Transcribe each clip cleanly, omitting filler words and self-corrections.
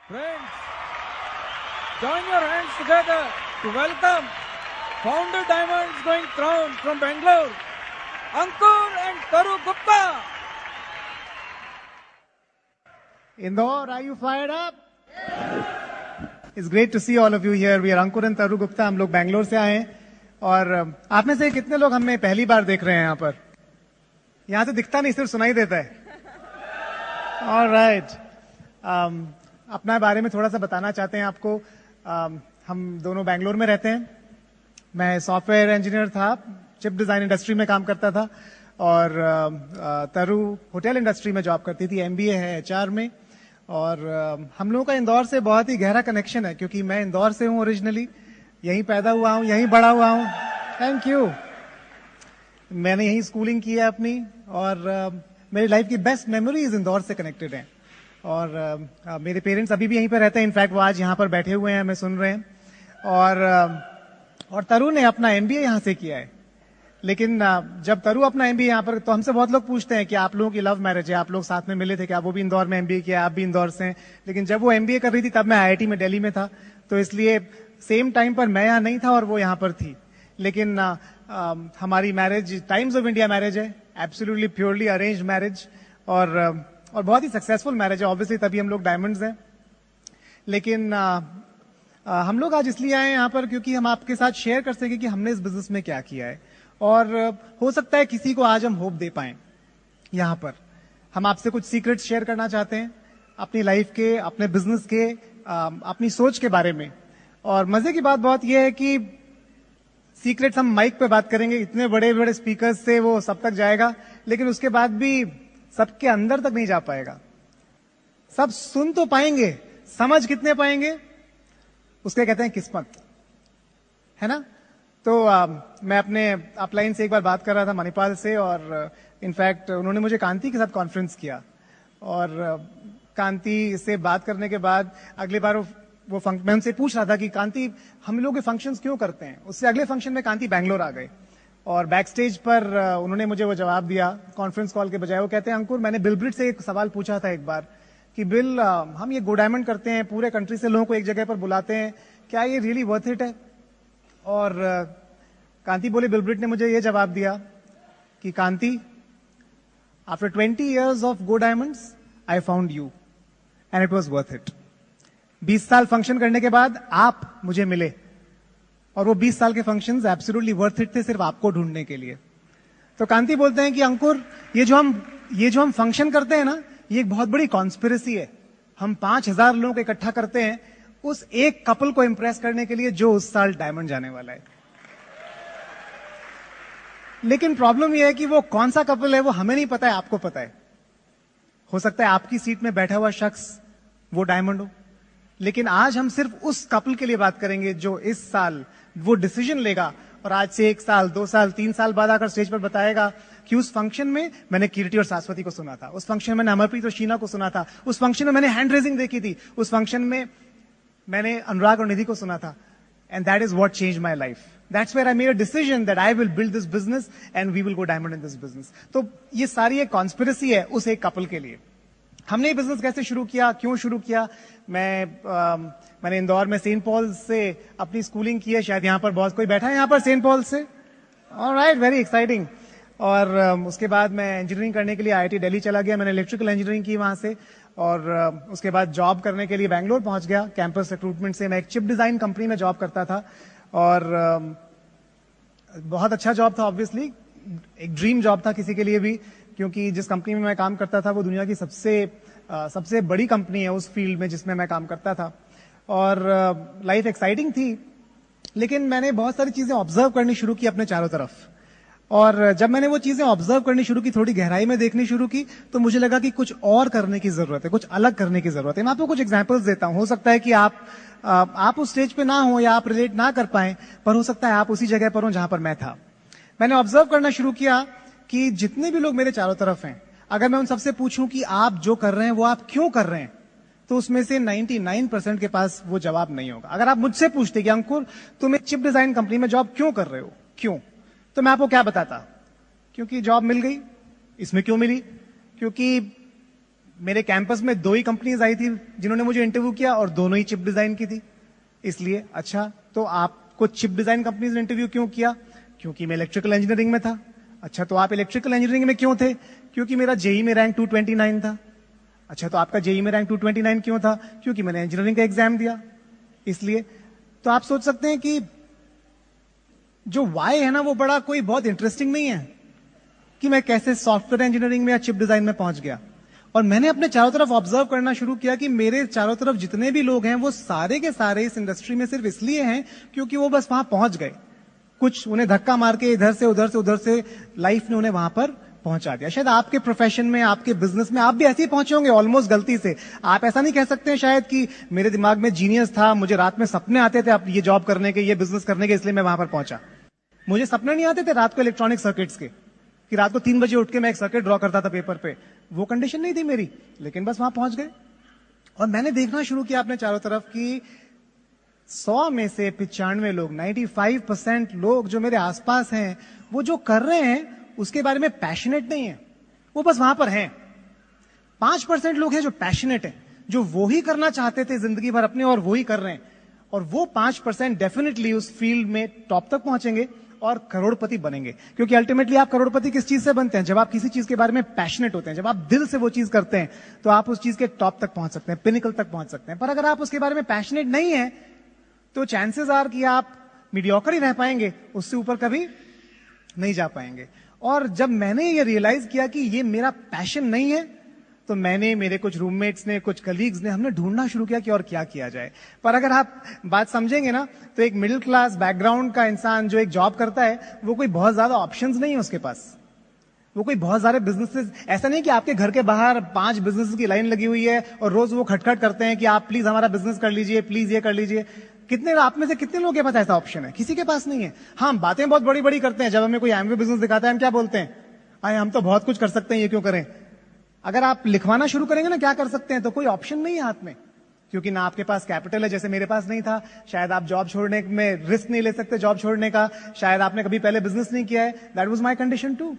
Friends, join your hands together to welcome Founder Diamonds going crown from Bangalore, Ankur and Taru Gupta. Indore, are you fired up? It's great to see all of you here. We are Ankur and Taru Gupta. हम लोग बैंगलोर से आए हैं और आप में से कितने लोग हमें पहली बार देख रहे हैं यहाँ पर? यहाँ से दिखता नहीं, सिर्फ सुनाई देता है. All right. अपना बारे में थोड़ा सा बताना चाहते हैं आपको. हम दोनों बैंगलोर में रहते हैं. मैं सॉफ्टवेयर इंजीनियर था, चिप डिजाइन इंडस्ट्री में काम करता था और तरु होटल इंडस्ट्री में जॉब करती थी. एमबीए है एचआर में. और हम लोगों का इंदौर से बहुत ही गहरा कनेक्शन है क्योंकि मैं इंदौर से हूँ ओरिजिनली. यहीं पैदा हुआ हूँ, यहीं बड़ा हुआ हूँ. Thank you. मैंने यहीं स्कूलिंग की है अपनी और मेरी लाइफ की बेस्ट मेमोरीज इंदौर से कनेक्टेड हैं. और मेरे पेरेंट्स अभी भी यहीं पर रहते हैं. इनफैक्ट वो आज यहाँ पर बैठे हुए हैं, हमें सुन रहे हैं. और तरु ने अपना एमबीए यहाँ से किया है. लेकिन जब तरु अपना एमबीए यहाँ पर, तो हमसे बहुत लोग पूछते हैं कि आप लोगों की लव मैरिज है, आप लोग साथ में मिले थे क्या? वो भी इंदौर में एमबीए किया, आप भी इंदौर से हैं. लेकिन जब वो एमबीए कर रही थी तब मैं आईआईटी में दिल्ली में था, तो इसलिए सेम टाइम पर मैं यहाँ नहीं था और वो यहाँ पर थी. लेकिन हमारी marriage times of India marriage है, एब्सोल्युटली प्योरली अरेंज्ड मैरिज और बहुत ही सक्सेसफुल मैरिज है. ऑब्वियसली तभी हम लोग डायमंड्स हैं. लेकिन हम लोग आज इसलिए आए यहाँ पर क्योंकि हम आपके साथ शेयर कर सकें कि हमने इस बिजनेस में क्या किया है. और हो सकता है किसी को आज हम होप दे पाएं. यहाँ पर हम आपसे कुछ सीक्रेट्स शेयर करना चाहते हैं अपनी लाइफ के, अपने बिजनेस के, अपनी सोच के बारे में. और मजे की बात बहुत यह है कि सीक्रेट्स हम माइक पे बात करेंगे, इतने बड़े बड़े स्पीकर्स से वो सब तक जाएगा, लेकिन उसके बाद भी सबके अंदर तक नहीं जा पाएगा. सब सुन तो पाएंगे, समझ कितने पाएंगे उसके कहते हैं किस्मत, है ना. तो मैं अपने अपलाइन से एक बार बात कर रहा था, मणिपाल से, और इनफैक्ट उन्होंने मुझे कांति के साथ कॉन्फ्रेंस किया. और कांति से बात करने के बाद अगली बार मैं उनसे पूछ रहा था कि कांति हम लोग के फंक्शंस क्यों करते हैं. उससे अगले फंक्शन में कांति बैंगलोर आ गए और बैक स्टेज पर उन्होंने मुझे वो जवाब दिया कॉन्फ्रेंस कॉल के बजाय. वो कहते हैं अंकुर, मैंने बिल ब्रिट से एक सवाल पूछा था एक बार कि बिल, हम ये गो डायमंड करते हैं, पूरे कंट्री से लोगों को एक जगह पर बुलाते हैं, क्या ये रियली वर्थ इट है? और कांति बोले, बिल ब्रिट ने मुझे ये जवाब दिया कि Kanti, after 20 years of go diamonds I found you and it was worth it. 20 साल फंक्शन करने के बाद आप मुझे मिले और वो 20 साल के फंक्शंस एब्सोल्युटली वर्थ इट थे सिर्फ आपको ढूंढने के लिए. तो कांति बोलते हैं कि अंकुर, ये जो हम फंक्शन करते हैं ना, ये एक बहुत बड़ी कॉन्स्पिरेसी है. हम 5000 लोगों को इकट्ठा करते हैं उस एक कपल को इंप्रेस करने के लिए जो उस साल डायमंड जाने वाला है. लेकिन प्रॉब्लम यह है कि वो कौन सा कपल है वो हमें नहीं पता है, आपको पता है. हो सकता है आपकी सीट में बैठा हुआ शख्स वो डायमंड हो. लेकिन आज हम सिर्फ उस कपल के लिए बात करेंगे जो इस साल वो डिसीजन लेगा और आज से 1 साल, 2 साल, 3 साल बाद आकर स्टेज पर बताएगा कि उस फंक्शन में मैंने कीर्ति और शाश्वती को सुना था, उस फंक्शन में मैंने अमरप्रीत और शीना को सुना था, उस फंक्शन में मैंने हैंड रेजिंग देखी थी, उस फंक्शन में मैंने अनुराग और निधि को सुना था. And that is what changed my life. That's where I made a decision that I will build this business and we will go diamond in this business. तो ये सारी एक कॉन्स्पिरेसी है उस एक कपल के लिए. हमने ये बिजनेस कैसे शुरू किया, क्यों शुरू किया? मैंने इंदौर में सेंट पॉल से अपनी स्कूलिंग की है. शायद यहाँ पर बहुत कोई बैठा है यहाँ पर सेंट पॉल से. Alright, very exciting. और उसके बाद मैं इंजीनियरिंग करने के लिए आईआईटी दिल्ली चला गया. मैंने इलेक्ट्रिकल इंजीनियरिंग की वहां से और उसके बाद जॉब करने के लिए बैंगलोर पहुंच गया. कैंपस रिक्रूटमेंट से मैं एक चिप डिजाइन कंपनी में जॉब करता था और बहुत अच्छा जॉब था. ऑब्वियसली एक ड्रीम जॉब था किसी के लिए भी, क्योंकि जिस कंपनी में मैं काम करता था वो दुनिया की सबसे बड़ी कंपनी है उस फील्ड में जिसमें मैं काम करता था. और लाइफ एक्साइटिंग थी. लेकिन मैंने बहुत सारी चीजें ऑब्जर्व करनी शुरू की अपने चारों तरफ. और जब मैंने वो चीजें ऑब्जर्व करनी शुरू की, थोड़ी गहराई में देखनी शुरू की, तो मुझे लगा कि कुछ और करने की जरूरत है, कुछ अलग करने की जरूरत है. मैं आपको कुछ एग्जांपल्स देता हूं. हो सकता है कि आप उस स्टेज पे ना हो या आप रिलेट ना कर पाए, पर हो सकता है आप उसी जगह पर हो जहां पर मैं था. मैंने ऑब्जर्व करना शुरू किया कि जितने भी लोग मेरे चारों तरफ हैं, अगर मैं उन सबसे पूछूं कि आप जो कर रहे हैं वो आप क्यों कर रहे हैं, तो उसमें से 99% के पास वो जवाब नहीं होगा. अगर आप मुझसे पूछते कि अंकुर, तुम एक चिप डिजाइन कंपनी में जॉब क्यों कर रहे हो, क्यों, तो मैं आपको क्या बताता? क्योंकि जॉब मिल गई. इसमें क्यों मिली? क्योंकि मेरे कैंपस में 2 ही कंपनीज आई थी जिन्होंने मुझे इंटरव्यू किया और दोनों ही चिप डिजाइन की थी। इसलिए अच्छा, तो आपको चिप डिजाइन कंपनीज ने इंटरव्यू क्यों किया? क्योंकि मैं इलेक्ट्रिकल इंजीनियरिंग में था। अच्छा, तो आप इलेक्ट्रिकल इंजीनियरिंग में क्यों थे? क्योंकि मेरा जेई में रैंक 229 था। अच्छा, तो आपका जेई में रैंक 229 क्यों था? क्योंकि मैंने इंजीनियरिंग का एग्जाम दिया। इसलिए तो आप सोच सकते हैं कि जो वाई है ना, वो बड़ा कोई बहुत इंटरेस्टिंग नहीं है कि मैं कैसे सॉफ्टवेयर इंजीनियरिंग में या चिप डिजाइन में पहुंच गया। और मैंने अपने चारों तरफ ऑब्जर्व करना शुरू किया कि मेरे चारों तरफ जितने भी लोग हैं वो सारे के सारे इस इंडस्ट्री में सिर्फ इसलिए हैं क्योंकि वो बस वहां पहुंच गए। कुछ उन्हें धक्का मार के इधर से उधर से लाइफ ने उन्हें वहां पर पहुंचा दिया। शायद आपके प्रोफेशन में, आपके बिजनेस में आप भी ऐसे ही पहुंचे होंगे ऑलमोस्ट गलती से। आप ऐसा नहीं कह सकते हैं शायद कि मेरे दिमाग में जीनियस था, मुझे रात में सपने आते थे अब ये जॉब करने के, ये बिजनेस करने के, इसलिए मैं वहां पर पहुंचा। मुझे सपने नहीं आते थे रात को इलेक्ट्रॉनिक सर्किट्स के, कि रात को 3 बजे उठ के मैं एक सर्किट ड्रॉ करता था पेपर पे। वो कंडीशन नहीं थी मेरी, लेकिन बस वहां पहुंच गए। और मैंने देखना शुरू किया अपने चारों तरफ कि 100 में से 95 लोग, 95% लोग जो मेरे आसपास हैं, वो जो कर रहे हैं उसके बारे में पैशनेट नहीं है, वो बस वहां पर हैं। 5% लोग हैं जो पैशनेट हैं, जो वो ही करना चाहते थे जिंदगी भर अपने और वो ही कर रहे हैं। और वो 5% डेफिनेटली उस फील्ड में टॉप तक पहुंचेंगे और करोड़पति बनेंगे। क्योंकि अल्टीमेटली आप करोड़पति किस चीज से बनते हैं? जब आप किसी चीज के बारे में पैशनेट होते हैं, जब आप दिल से वो चीज करते हैं, तो आप उस चीज के टॉप तक पहुंच सकते हैं, पिनिकल तक पहुंच सकते हैं। पर अगर आप उसके बारे में पैशनेट नहीं है तो चांसेस आर कि आप मीडियोकर ही रह पाएंगे, उससे ऊपर कभी नहीं जा पाएंगे। और जब मैंने ये रियलाइज किया कि ये मेरा पैशन नहीं है, तो मैंने, मेरे कुछ रूममेट्स ने, कुछ कलीग्स ने, हमने ढूंढना शुरू किया कि और क्या किया जाए। पर अगर आप बात समझेंगे ना, तो एक मिडिल क्लास बैकग्राउंड का इंसान जो एक जॉब करता है, वो कोई बहुत ज्यादा ऑप्शंस नहीं है उसके पास। वो कोई बहुत सारे बिजनेसेस, ऐसा नहीं कि आपके घर के बाहर 5 बिजनेस की लाइन लगी हुई है और रोज वो खटखट करते हैं कि आप प्लीज हमारा बिजनेस कर लीजिए, प्लीज ये कर लीजिए। कितने आप में से कितने लोगों के पास ऐसा ऑप्शन है? किसी के पास नहीं है। हाँ, बातें बहुत बड़ी बड़ी करते हैं। जब हमें कोई एमवे बिजनेस दिखाता है, हम क्या बोलते हैं? आए, हम तो बहुत कुछ कर सकते हैं, ये क्यों करें? अगर आप लिखवाना शुरू करेंगे ना क्या कर सकते हैं, तो कोई ऑप्शन नहीं है हाथ में, क्योंकि ना आपके पास कैपिटल है, जैसे मेरे पास नहीं था। शायद आप जॉब छोड़ने में रिस्क नहीं ले सकते, जॉब छोड़ने का। शायद आपने कभी पहले बिजनेस नहीं किया है। That was my condition too.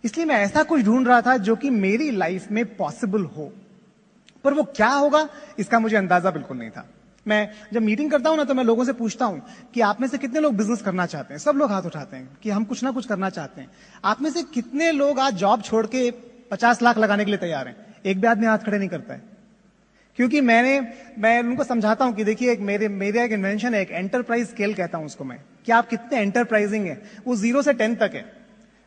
इसलिए मैं ऐसा कुछ ढूंढ रहा था जो कि मेरी लाइफ में पॉसिबल हो, पर वो क्या होगा इसका मुझे अंदाजा बिल्कुल नहीं था। मैं जब मीटिंग करता हूं ना, तो मैं लोगों से पूछता हूं कि आप में से कितने लोग बिजनेस करना चाहते हैं? सब लोग हाथ उठाते हैं कि हम कुछ ना कुछ करना चाहते हैं। आप में से कितने लोग आज जॉब छोड़ के 50 लाख लगाने के लिए तैयार हैं? एक भी आदमी हाथ खड़े नहीं करता है। क्योंकि मैं उनको समझाता हूं कि देखिए, मेरा एक इन्वेंशन है, एक एंटरप्राइज स्केल कहता हूं उसको मैं, कि आप कितने एंटरप्राइजिंग है। वो 0 से 10 तक है।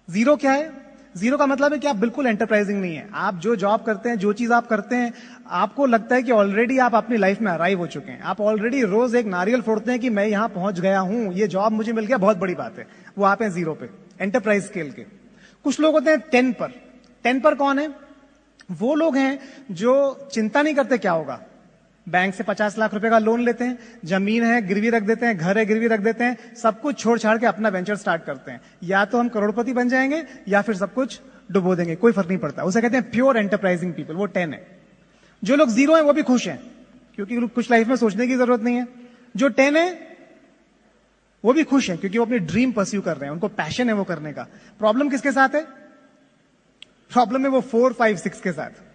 0 क्या है? 0 का मतलब है कि आप बिल्कुल एंटरप्राइजिंग नहीं है। आप जो जॉब करते हैं, जो चीज आप करते हैं, आपको लगता है कि ऑलरेडी आप अपनी लाइफ में अराइव हो चुके हैं। आप ऑलरेडी रोज एक नारियल फोड़ते हैं कि मैं यहां पहुंच गया हूं, ये जॉब मुझे मिल गया, बहुत बड़ी बात है। वो आप हैं 0 पे, एंटरप्राइज स्केल के। कुछ लोग होते हैं 10 पर। 10 पर कौन है? वो लोग हैं जो चिंता नहीं करते क्या होगा। बैंक से 50 लाख रुपए का लोन लेते हैं, जमीन है गिरवी रख देते हैं, घर है गिरवी रख देते हैं, सब कुछ छोड़ छाड़ के अपना वेंचर स्टार्ट करते हैं। या तो हम करोड़पति बन जाएंगे या फिर सब कुछ डुबो देंगे, कोई फर्क नहीं पड़ता। उसे कहते हैं प्योर एंटरप्राइजिंग पीपल। वो 10 है। जो लोग 0 है वो भी खुश हैं, क्योंकि कुछ लाइफ में सोचने की जरूरत नहीं है। जो 10 है वो भी खुश है, क्योंकि वो अपनी ड्रीम परस्यू कर रहे हैं, उनको पैशन है वो करने का। प्रॉब्लम किसके साथ है? प्रॉब्लम है वो 4, 5, 6 के साथ।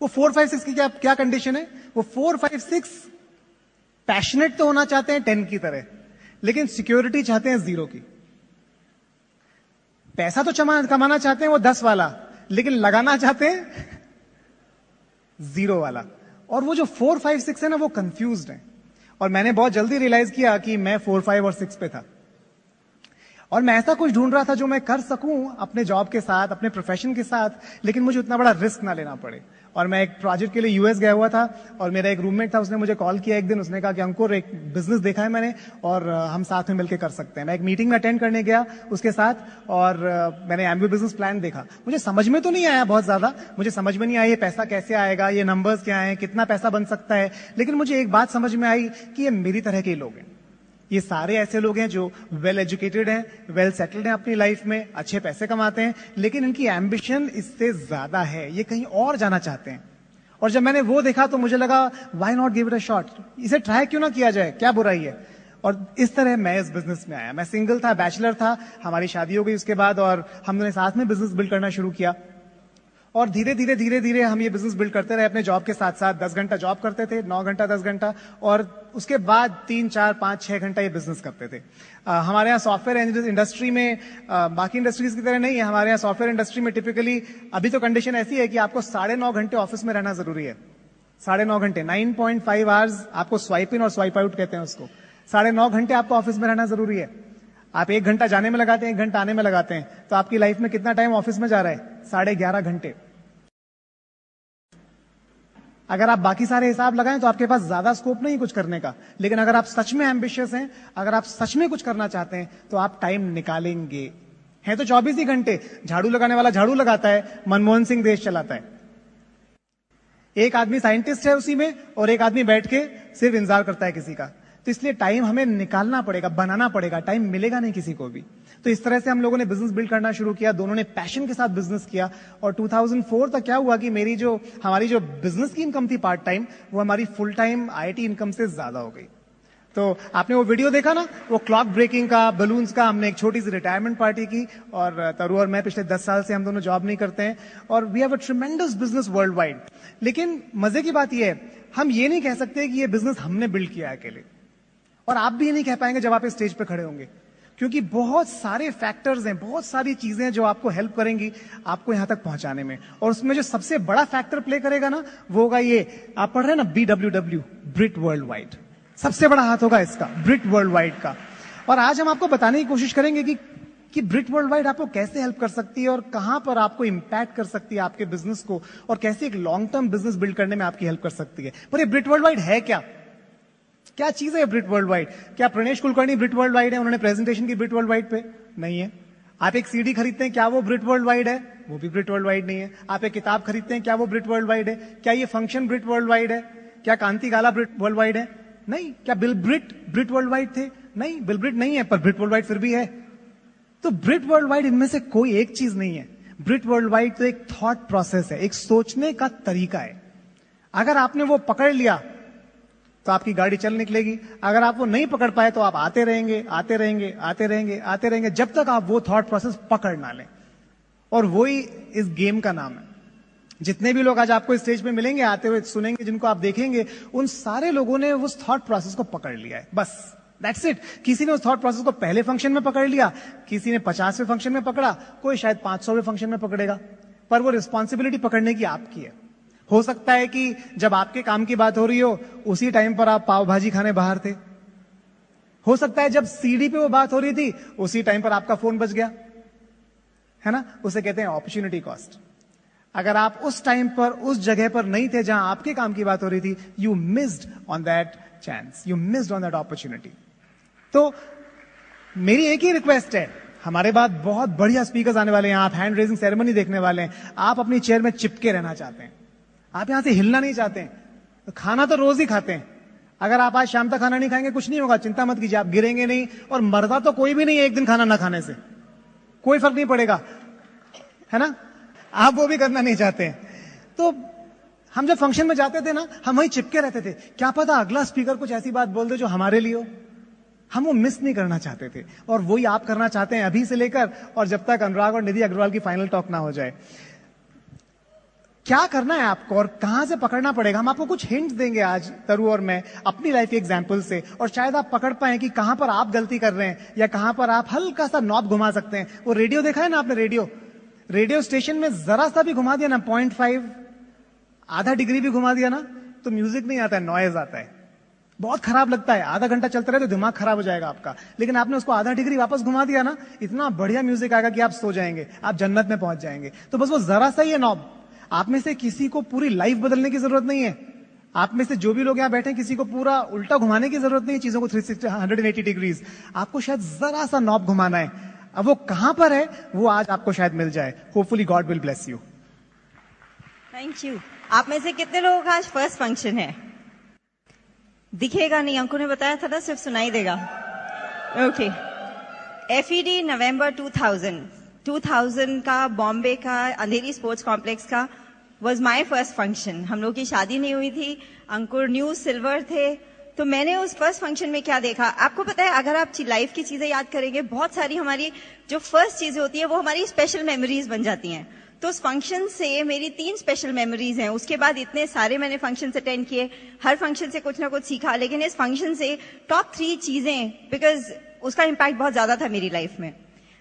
वो 4, 5, 6 की क्या कंडीशन है? वो 4, 5, 6 पैशनेट तो होना चाहते हैं 10 की तरह, लेकिन सिक्योरिटी चाहते हैं 0 की। पैसा तो कमाना चाहते हैं वो 10 वाला, लेकिन लगाना चाहते हैं 0 वाला। और वो जो 4, 5, 6 है ना, वो कंफ्यूज्ड है। और मैंने बहुत जल्दी रियलाइज किया कि मैं 4, 5 और 6 पे था। और मैं ऐसा कुछ ढूंढ रहा था जो मैं कर सकूं अपने जॉब के साथ, अपने प्रोफेशन के साथ, लेकिन मुझे उतना बड़ा रिस्क ना लेना पड़े। और मैं एक प्रोजेक्ट के लिए यूएस गया हुआ था, और मेरा एक रूममेट था, उसने मुझे कॉल किया एक दिन। उसने कहा कि अंकुर, एक बिजनेस देखा है मैंने और हम साथ में मिलकर कर सकते हैं। मैं एक मीटिंग में अटेंड करने गया उसके साथ, और मैंने एमबी बिजनेस प्लान देखा। मुझे समझ में तो नहीं आया बहुत ज्यादा, मुझे समझ में नहीं आया ये पैसा कैसे आएगा, ये नंबर्स क्या है, कितना पैसा बन सकता है। लेकिन मुझे एक बात समझ में आई कि ये मेरी तरह के लोग हैं। ये सारे ऐसे लोग हैं जो वेल एजुकेटेड हैं, वेल सेटल्ड हैं अपनी लाइफ में, अच्छे पैसे कमाते हैं, लेकिन इनकी एम्बिशन इससे ज्यादा है, ये कहीं और जाना चाहते हैं। और जब मैंने वो देखा तो मुझे लगा why not give it a shot, इसे ट्राई क्यों ना किया जाए, क्या बुराई है। और इस तरह मैं इस बिजनेस में आया। मैं सिंगल था, बैचलर था, हमारी शादी हो गई उसके बाद, और हमने साथ में बिजनेस बिल्ड करना शुरू किया। और धीरे धीरे हम ये बिजनेस बिल्ड करते रहे अपने जॉब के साथ साथ। 10 घंटा जॉब करते थे, 9 घंटा 10 घंटा, और उसके बाद 3, 4, 5, 6 घंटा ये बिजनेस करते थे। हमारे यहाँ सॉफ्टवेयर इंडस्ट्री में बाकी इंडस्ट्रीज की तरह नहीं है। हमारे यहाँ सॉफ्टवेयर इंडस्ट्री में टिपिकली अभी तो कंडीशन ऐसी है कि आपको 9.5 घंटे ऑफिस में रहना जरूरी है। 9.5 घंटे, 9.5 आवर्स आपको स्वाइप इन और स्वाइप आउट कहते हैं उसको। 9.5 घंटे आपको ऑफिस में रहना जरूरी है। आप 1 घंटा जाने में लगाते हैं, 1 घंटा आने में लगाते हैं, तो आपकी लाइफ में कितना टाइम ऑफिस में जा रहा है? 11.5 घंटे। अगर आप बाकी सारे हिसाब लगाएं तो आपके पास ज्यादा स्कोप नहीं कुछ करने का, लेकिन अगर आप सच में एम्बिशियस हैं, अगर आप सच में कुछ करना चाहते हैं, तो आप टाइम निकालेंगे। है तो 24 ही घंटे। झाड़ू लगाने वाला झाड़ू लगाता है, मनमोहन सिंह देश चलाता है। एक आदमी साइंटिस्ट है उसी में, और एक आदमी बैठ के सिर्फ इंतजार करता है किसी का। तो इसलिए टाइम हमें निकालना पड़ेगा, बनाना पड़ेगा। टाइम मिलेगा नहीं किसी को भी। तो इस तरह से हम लोगों ने बिजनेस बिल्ड करना शुरू किया। दोनों ने पैशन के साथ बिजनेस किया, और 2004 तक क्या हुआ कि हमारी जो बिजनेस की इनकम थी पार्ट टाइम, वो हमारी फुल टाइम आईटी इनकम से ज्यादा हो गई। तो आपने वो वीडियो देखा ना, वो क्लॉक ब्रेकिंग का, बलून्स का। हमने एक छोटी सी रिटायरमेंट पार्टी की, और तरु और मैं पिछले 10 साल से हम दोनों जॉब नहीं करते हैं, और we have a tremendous business world wide. लेकिन मजे की बात यह है, हम ये नहीं कह सकते कि ये बिजनेस हमने बिल्ड किया है अकेले, और आप भी ये नहीं कह पाएंगे जब आप इस स्टेज पे खड़े होंगे, क्योंकि बहुत सारे फैक्टर्स हैं, बहुत सारी चीजें हैं जो आपको हेल्प करेंगी आपको यहां तक पहुंचाने में। और उसमें जो सबसे बड़ा फैक्टर प्ले करेगा ना, वो होगा ये, आप पढ़ रहे हैं ना BWW, ब्रिट वर्ल्ड वाइड। सबसे बड़ा हाथ होगा इसका, ब्रिट वर्ल्ड वाइड का। और आज हम आपको बताने की कोशिश करेंगे कि ब्रिट वर्ल्ड वाइड आपको कैसे हेल्प कर सकती है, और कहां पर आपको इंपैक्ट कर सकती है आपके बिजनेस को, और कैसे एक लॉन्ग टर्म बिजनेस बिल्ड करने में आपकी हेल्प कर सकती है। पर ये ब्रिट वर्ल्ड वाइड है क्या चीज है ब्रिट वर्ल्ड वाइड? क्या प्रणेश कुलकर्णी ब्रिट वर्ल्ड वाइड है? उन्होंने प्रेजेंटेशन की ब्रिट वर्ल्ड वाइड पे? नहीं है। आप एक सीडी खरीदते हैं, क्या वो ब्रिट वर्ल्ड वाइड है? वो भी ब्रिट वर्ल्ड वाइड नहीं है। आप एक किताब खरीदते हैं, क्या वो ब्रिट वर्ल्ड वाइड है? क्या ये फंक्शन ब्रिट वर्ल्ड वाइड है? क्या कांति गाला ब्रिट वर्ल्ड वाइड है? नहीं। क्या बिल ब्रिट वर्ल्ड वाइड थे? नहीं, बिल ब्रिट नहीं है, पर ब्रिट वर्ल्ड वाइड फिर भी है। तो ब्रिट वर्ल्ड वाइड इनमें से कोई एक चीज नहीं है। ब्रिट वर्ल्ड वाइड तो एक थॉट प्रोसेस है, एक सोचने का तरीका है। अगर आपने वो पकड़ लिया तो आपकी गाड़ी चल निकलेगी। अगर आप वो नहीं पकड़ पाए तो आप आते रहेंगे जब तक आप वो थॉट प्रोसेस पकड़ ना लें। और वही इस गेम का नाम है। जितने भी लोग आज आपको इस स्टेज पे मिलेंगे, आते हुए सुनेंगे, जिनको आप देखेंगे, उन सारे लोगों ने उस थॉट प्रोसेस को पकड़ लिया है। बस दैट्स इट। किसी ने उस थॉट प्रोसेस को पहले फंक्शन में पकड़ लिया, किसी ने 50वें फंक्शन में पकड़ा, कोई शायद 500वें फंक्शन में पकड़ेगा, पर वो रिस्पॉन्सिबिलिटी पकड़ने की आपकी है। हो सकता है कि जब आपके काम की बात हो रही हो, उसी टाइम पर आप पाव भाजी खाने बाहर थे। हो सकता है जब सीडी पे वो बात हो रही थी, उसी टाइम पर आपका फोन बज गया, है ना? उसे कहते हैं अपॉर्चुनिटी कॉस्ट। अगर आप उस टाइम पर उस जगह पर नहीं थे जहां आपके काम की बात हो रही थी, you missed on that chance, you missed on that opportunity. तो मेरी एक ही रिक्वेस्ट है, हमारे बाद बहुत बढ़िया स्पीकर्स आने वाले हैं, आप हैंड रेजिंग सेरेमनी देखने वाले हैं, आप अपनी चेयर में चिपके रहना चाहते हैं, आप यहां से हिलना नहीं चाहते हैं, तो खाना तो रोज ही खाते हैं। अगर आप आज शाम तक खाना नहीं खाएंगे, कुछ नहीं होगा, चिंता मत कीजिए, आप गिरेंगे नहीं, और मरदा तो कोई भी नहीं है एक दिन खाना ना खाने से, कोई फर्क नहीं पड़ेगा, है ना? आप वो भी करना नहीं चाहते हैं। तो हम जब फंक्शन में जाते थे ना, हम वहीं चिपके रहते थे, क्या पता अगला स्पीकर कुछ ऐसी बात बोल दे जो हमारे लिए हो। हम वो मिस नहीं करना चाहते थे, और वही आप करना चाहते हैं अभी से लेकर, और जब तक अनुराग और निधि अग्रवाल की फाइनल टॉक ना हो जाए। क्या करना है आपको और कहां से पकड़ना पड़ेगा, हम आपको कुछ हिंट देंगे आज, तरु और मैं, अपनी लाइफ के एग्जाम्पल से, और शायद आप पकड़ पाए कि कहां पर आप गलती कर रहे हैं, या कहां पर आप हल्का सा नॉब घुमा सकते हैं। वो रेडियो देखा है ना आपने? रेडियो स्टेशन में जरा सा भी घुमा दिया ना, 0.5 आधा डिग्री भी घुमा दिया ना, तो म्यूजिक नहीं आता है, नॉइज आता है। बहुत खराब लगता है, आधा घंटा चलता रहे तो दिमाग खराब हो जाएगा आपका, लेकिन आपने उसको आधा डिग्री वापस घुमा दिया ना, इतना बढ़िया म्यूजिक आएगा कि आप सो जाएंगे, आप जन्नत में पहुंच जाएंगे। तो बस वो जरा सा ही है नॉब। आप में से किसी को पूरी लाइफ बदलने की जरूरत नहीं है। आप में से जो भी लोग यहां बैठे हैं, किसी को पूरा उल्टा घुमाने की जरूरत नहीं है, चीजों को 180 डिग्रीज। आपको शायद जरा सा नॉब घुमाना है। अब वो कहां पर है, वो आज आपको शायद मिल जाए। Hopefully God will bless you. Thank you. आप में से कितने लोगों का आज फर्स्ट फंक्शन है? दिखेगा नहीं, अंकुर ने बताया था ना, सिर्फ सुनाई देगा। ओके। FED नवंबर 2000 का बॉम्बे का अंधेरी स्पोर्ट्स कॉम्प्लेक्स का वॉज माई फर्स्ट फंक्शन। हम लोग की शादी नहीं हुई थी, अंकुर न्यू सिल्वर थे, तो मैंने उस फर्स्ट फंक्शन में क्या देखा आपको पता है? अगर आप लाइफ की चीजें याद करेंगे, बहुत सारी हमारी जो फर्स्ट चीजें होती है वो हमारी स्पेशल मेमोरीज बन जाती हैं। तो उस फंक्शन से मेरी 3 स्पेशल मेमोरीज हैं। उसके बाद इतने सारे मैंने फंक्शन अटेंड किए, हर फंक्शन से कुछ ना कुछ सीखा, लेकिन इस फंक्शन से टॉप 3 चीजें, बिकॉज उसका इम्पैक्ट बहुत ज्यादा था मेरी लाइफ में।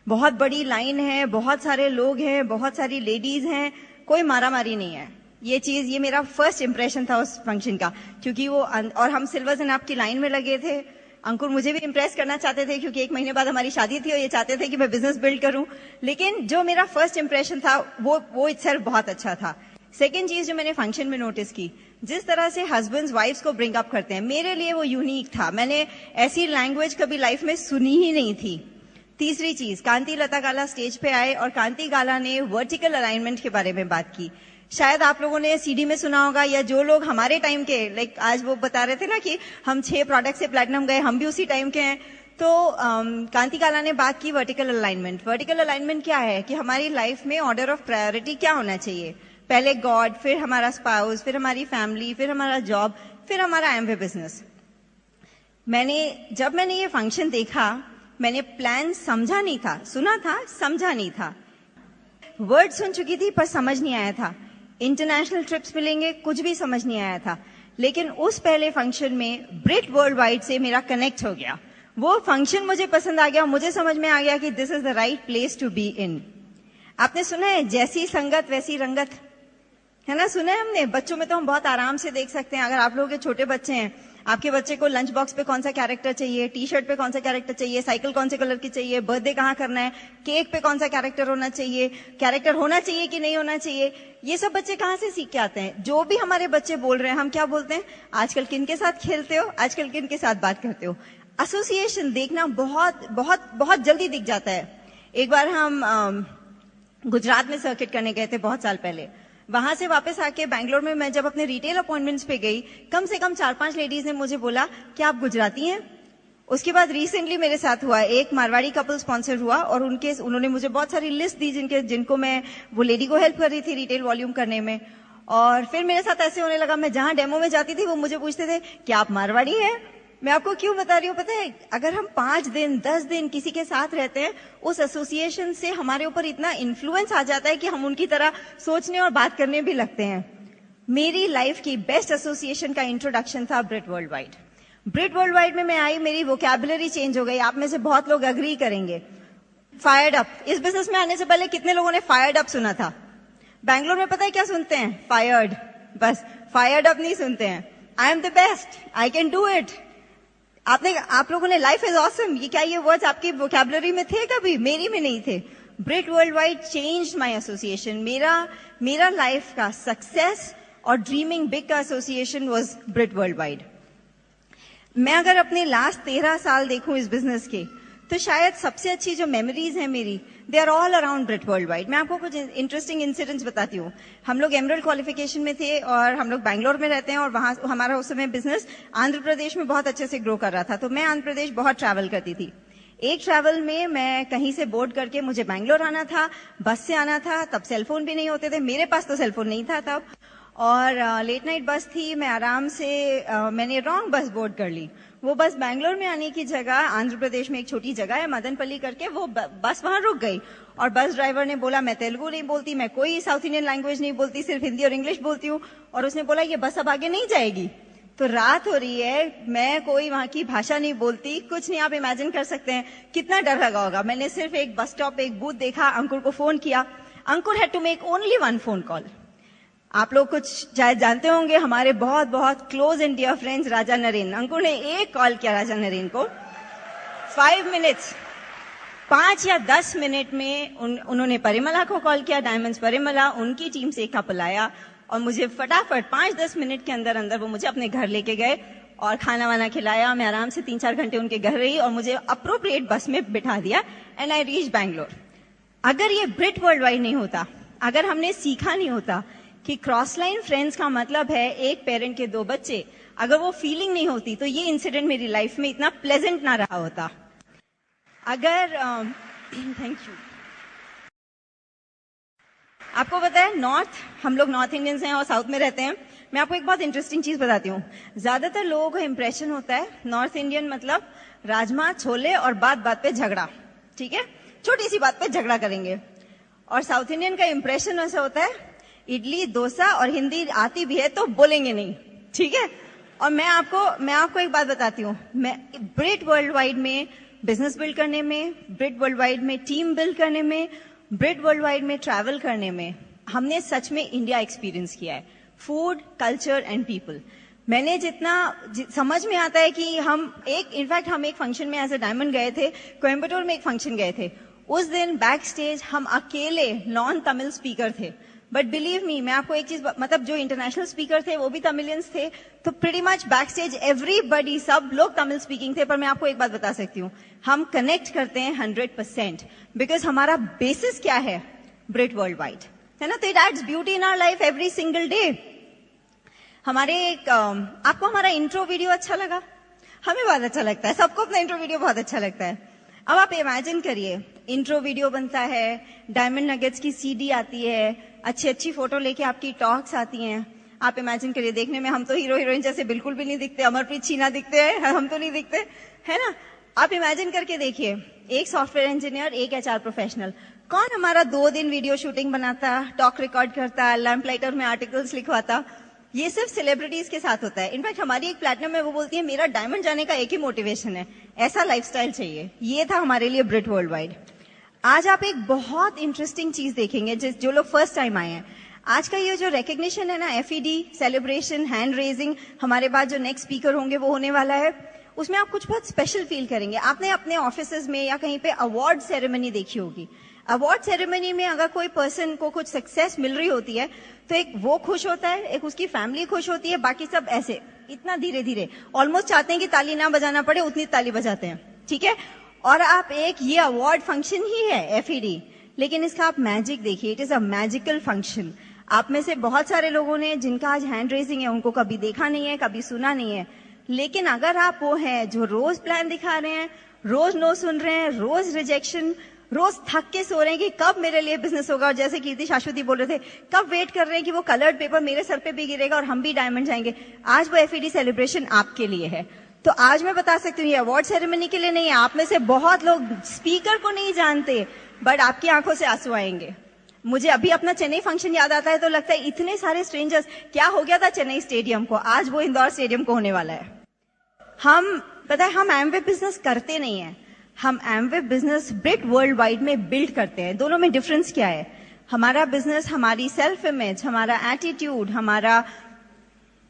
बहुत बड़ी लाइन है, बहुत सारे लोग हैं, बहुत सारी लेडीज हैं, कोई मारामारी नहीं है। ये मेरा फर्स्ट इंप्रेशन था उस फंक्शन का, क्योंकि वो और हम सिल्वर जनाब की लाइन में लगे थे। अंकुर मुझे भी इम्प्रेस करना चाहते थे, क्योंकि 1 महीने बाद हमारी शादी थी और ये चाहते थे कि मैं बिजनेस बिल्ड करूं। लेकिन जो मेरा फर्स्ट इंप्रेशन था वो इटसेल्फ बहुत अच्छा था। सेकेंड चीज जो मैंने फंक्शन में नोटिस की, जिस तरह से हस्बैंड्स वाइफ्स को ब्रिंग अप करते हैं, मेरे लिए वो यूनिक था। मैंने ऐसी लैंग्वेज कभी लाइफ में सुनी ही नहीं थी। तीसरी चीज, कांति लता गाला स्टेज पे आए और कांति गाला ने वर्टिकल अलाइनमेंट के बारे में बात की। शायद आप लोगों ने सीडी में सुना होगा, या जो लोग हमारे टाइम के, लाइक आज वो बता रहे थे ना कि हम 6 प्रोडक्ट से प्लैटिनम गए, हम भी उसी टाइम के हैं। तो कांति गाला ने बात की वर्टिकल अलाइनमेंट। वर्टिकल अलाइनमेंट क्या है कि हमारी लाइफ में ऑर्डर ऑफ प्रायोरिटी क्या होना चाहिए। पहले गॉड, फिर हमारा स्पाउस, फिर हमारी फैमिली, फिर हमारा जॉब, फिर हमारा एमवे बिजनेस। जब मैंने ये फंक्शन देखा, मैंने प्लान समझा नहीं था, सुना था, समझा नहीं था। वर्ड सुन चुकी थी पर समझ नहीं आया था। इंटरनेशनल ट्रिप्स मिलेंगे, कुछ भी समझ नहीं आया था। लेकिन उस पहले फंक्शन में ब्रिट वर्ल्ड वाइड से मेरा कनेक्ट हो गया। वो फंक्शन मुझे पसंद आ गया, मुझे समझ में आ गया कि this is the right place to be in. आपने सुना है जैसी संगत वैसी रंगत, है ना? सुना है हमने। बच्चों में तो हम बहुत आराम से देख सकते हैं। अगर आप लोगों के छोटे बच्चे हैं, आपके बच्चे को लंच बॉक्स पे कौन सा कैरेक्टर चाहिए, टी शर्ट पे कौन सा कैरेक्टर चाहिए, साइकिल कौन से कलर की चाहिए, बर्थडे कहाँ करना है, केक पे कौन सा कैरेक्टर होना चाहिए, कैरेक्टर होना चाहिए कि नहीं होना चाहिए, ये सब बच्चे कहाँ से सीख के आते हैं? जो भी हमारे बच्चे बोल रहे हैं, हम क्या बोलते हैं? आजकल किन के साथ खेलते हो, आजकल किन के साथ बात करते हो। एसोसिएशन देखना बहुत बहुत बहुत जल्दी दिख जाता है। एक बार हम गुजरात में सर्किट करने गए थे बहुत साल पहले। वहां से वापस आके बैंगलोर में मैं जब अपने रिटेल अपॉइंटमेंट्स पे गई, कम से कम 4-5 लेडीज ने मुझे बोला कि आप गुजराती हैं। उसके बाद रिसेंटली मेरे साथ हुआ, एक मारवाड़ी कपल स्पॉन्सर हुआ और उन्होंने मुझे बहुत सारी लिस्ट दी जिनको मैं, वो लेडी को हेल्प कर रही थी रिटेल वॉल्यूम करने में। और फिर मेरे साथ ऐसे होने लगा, मैं जहां डेमो में जाती थी वो मुझे पूछते थे कि आप मारवाड़ी हैं। मैं आपको क्यों बता रही हूँ पता है? अगर हम 5 दिन 10 दिन किसी के साथ रहते हैं, उस एसोसिएशन से हमारे ऊपर इतना इन्फ्लुएंस आ जाता है कि हम उनकी तरह सोचने और बात करने भी लगते हैं। मेरी लाइफ की बेस्ट एसोसिएशन का इंट्रोडक्शन था ब्रिट वर्ल्ड वाइड। ब्रिट वर्ल्ड वाइड में मैं आई, मेरी वोकैबुलरी चेंज हो गई। आप में से बहुत लोग अग्री करेंगे। फायर्ड अप, इस बिजनेस में आने से पहले कितने लोगों ने फायर्ड अप सुना था? बैंगलोर में पता है क्या सुनते हैं? फायर्ड। बस फायर्ड अप नहीं सुनते हैं। I am the best, I can do it. आप लोगों ने लाइफ इज ऑसम, ये क्या ये वर्ड्स आपकी वोकैबुलरी में थे कभी? मेरी में नहीं थे। Britt World Wide changed my association. मेरा लाइफ का सक्सेस और ड्रीमिंग बिग का association was Britt World Wide. मैं अगर अपने लास्ट 13 साल देखूं इस बिजनेस के, तो शायद सबसे अच्छी जो मेमोरीज हैं मेरी, they are all around Britt World Wide. मैं आपको कुछ इंटरेस्टिंग इंसिडेंट्स बताती हूँ। हम लोग एमरल्ड क्वालिफिकेशन में थे और हम लोग बैंगलोर में रहते हैं, और वहां हमारा उस समय बिजनेस आंध्र प्रदेश में बहुत अच्छे से ग्रो कर रहा था। तो मैं आंध्र प्रदेश बहुत ट्रैवल करती थी। एक ट्रैवल में मैं कहीं से बोर्ड करके मुझे बैंगलोर आना था, बस से आना था। तब सेलफोन भी नहीं होते थे, मेरे पास तो सेलफोन नहीं था तब। और लेट नाइट बस थी। मैं आराम से मैंने रॉन्ग बस बोर्ड कर ली। वो बस बैंगलोर में आने की जगह, आंध्र प्रदेश में एक छोटी जगह है मदनपल्ली करके, वो बस वहां रुक गई। और बस ड्राइवर ने बोला, मैं तेलुगु नहीं बोलती, मैं कोई साउथ इंडियन लैंग्वेज नहीं बोलती, सिर्फ हिंदी और इंग्लिश बोलती हूँ। और उसने बोला ये बस अब आगे नहीं जाएगी। तो रात हो रही है, मैं कोई वहां की भाषा नहीं बोलती, कुछ नहीं। आप इमेजिन कर सकते हैं कितना डर लगा होगा। मैंने सिर्फ एक बस स्टॉप, एक बूथ देखा, अंकुर को फोन किया। Ankur had to make only 1 phone call. आप लोग कुछ शायद जानते होंगे, हमारे बहुत बहुत close and dear friends Raja Naren, Ankur ने एक कॉल किया राजा नरेन को। 5 मिनट्स, 5 या 10 मिनट में उन्होंने परिमला को कॉल किया, डायमंड्स परिमला, उनकी टीम से एक कपल आया और मुझे फटाफट 5-10 मिनट के अंदर अंदर वो मुझे अपने घर लेके गए और खाना वाना खिलाया। मैं आराम से 3-4 घंटे उनके घर रही और मुझे अप्रोप्रिएट बस में बिठा दिया एंड आई रीच बैंगलोर। अगर ये ब्रिट वर्ल्ड वाइड नहीं होता, अगर हमने सीखा नहीं होता कि क्रॉस लाइन फ्रेंड्स का मतलब है एक पेरेंट के 2 बच्चे, अगर वो फीलिंग नहीं होती तो ये इंसिडेंट मेरी लाइफ में इतना प्लेजेंट ना रहा होता। अगर थैंक यू। आपको पता है हम लोग नॉर्थ इंडियंस हैं और साउथ में रहते हैं। मैं आपको एक बहुत इंटरेस्टिंग चीज बताती हूँ। ज्यादातर लोगों को इंप्रेशन होता है नॉर्थ इंडियन मतलब राजमा छोले और बात बात पे झगड़ा, ठीक है, छोटी सी बात पे झगड़ा करेंगे। और साउथ इंडियन का इंप्रेशन ऐसा होता है इडली डोसा और हिंदी आती भी है तो बोलेंगे नहीं, ठीक है। और मैं आपको एक बात बताती हूँ, मैं ब्रिट वर्ल्ड वाइड में बिजनेस बिल्ड करने में, ब्रिट वर्ल्ड वाइड में टीम बिल्ड करने में, ब्रिट वर्ल्ड वाइड में ट्रैवल करने में हमने सच में इंडिया एक्सपीरियंस किया है, फूड, कल्चर एंड पीपल। मैंने समझ में आता है कि हम एक फंक्शन में एज ए डायमंड गए थे, कोयम्बटूर में एक फंक्शन गए थे। उस दिन बैक स्टेज हम अकेले नॉन तमिल स्पीकर थे, बट बिलीव मी, मैं आपको एक चीज, मतलब जो इंटरनेशनल स्पीकर थे वो भी तमिलियंस थे, तो pretty much back stage everybody, सब लोग तमिल स्पीकिंग थे। पर मैं आपको एक बात बता सकती हूँ, हम कनेक्ट करते हैं 100%, बिकॉज हमारा बेसिस क्या है, ब्रिट वर्ल्ड वाइड, है ना। तो it adds beauty in our life every single day. आपको हमारा इंट्रो वीडियो अच्छा लगा? हमें बहुत अच्छा लगता है, सबको अपना इंट्रो वीडियो बहुत अच्छा लगता है। अब आप इमेजिन करिए, इंट्रो वीडियो बनता है, डायमंड नगेट्स की सीडी आती है, अच्छी फोटो लेके आपकी टॉक्स आती हैं। आप इमेजिन करिए, देखने में हम तो हीरो हीरोइन जैसे बिल्कुल भी नहीं दिखते, अमरप्रीत छीना दिखते हैं, हम तो नहीं दिखते, है ना। आप इमेजिन करके देखिए, एक सॉफ्टवेयर इंजीनियर, एक एचआर प्रोफेशनल, कौन हमारा 2 दिन वीडियो शूटिंग बनाता, टॉक रिकॉर्ड करता, लैम्पलाइटर में आर्टिकल्स लिखवाता। ये सिर्फ सेलिब्रिटीज के साथ होता है। इनफैक्ट हमारी एक प्लैटिनम में वो बोलती है, मेरा डायमंड जाने का एक ही मोटिवेशन है, ऐसा लाइफस्टाइल चाहिए। ये था हमारे लिए ब्रिट वर्ल्ड वाइड। आज आप एक बहुत इंटरेस्टिंग चीज देखेंगे, जो लोग फर्स्ट टाइम आए हैं। आज का ये जो रिकग्निशन है ना, FED सेलिब्रेशन, हैंड रेजिंग, हमारे बाद जो नेक्स्ट स्पीकर होंगे वो होने वाला है, उसमें आप कुछ बहुत स्पेशल फील करेंगे। आपने अपने ऑफिसेज में या कहीं पे अवार्ड सेरेमनी देखी होगी। अवार्ड सेरेमनी में अगर कोई पर्सन को कुछ सक्सेस मिल रही होती है तो एक वो खुश होता है, एक उसकी फैमिली खुश होती है, बाकी सब ऐसे इतना धीरे धीरे ऑलमोस्ट चाहते हैं कि ताली ना बजाना पड़े, उतनी ताली बजाते हैं, ठीक है। और आप ये अवार्ड फंक्शन ही है FED, लेकिन इसका आप मैजिक देखिए, it is a magical function. आप में से बहुत सारे लोगों ने जिनका आज हैंड रेजिंग है उनको कभी देखा नहीं है, कभी सुना नहीं है, लेकिन अगर आप वो हैं जो रोज प्लान दिखा रहे हैं, रोज नो सुन रहे हैं, रोज रिजेक्शन, रोज थक के सो रहे हैं कि कब मेरे लिए बिजनेस होगा, और जैसे कीर्ति शाश्वती बोल रहे थे, कब वेट कर रहे हैं कि वो कलर्ड पेपर मेरे सर पे भी गिरेगा और हम भी डायमंड जाएंगे, आज वो FED सेलिब्रेशन आपके लिए है। तो आज मैं बता सकती हूँ, ये अवार्ड सेरेमनी के लिए नहीं है। आप में से बहुत लोग स्पीकर को नहीं जानते, बट आपकी आंखों से आंसू आएंगे। मुझे अभी अपना चेन्नई फंक्शन याद आता है तो लगता है इतने सारे स्ट्रेंजर्स, क्या हो गया था चेन्नई स्टेडियम को, आज वो इंदौर स्टेडियम को होने वाला है। हम एमवे बिजनेस करते नहीं है, हम एमवे बिजनेस ब्रिट वर्ल्ड वाइड में बिल्ड करते हैं। दोनों में डिफरेंस क्या है? हमारा बिजनेस हमारी सेल्फ इमेज, हमारा एटीट्यूड,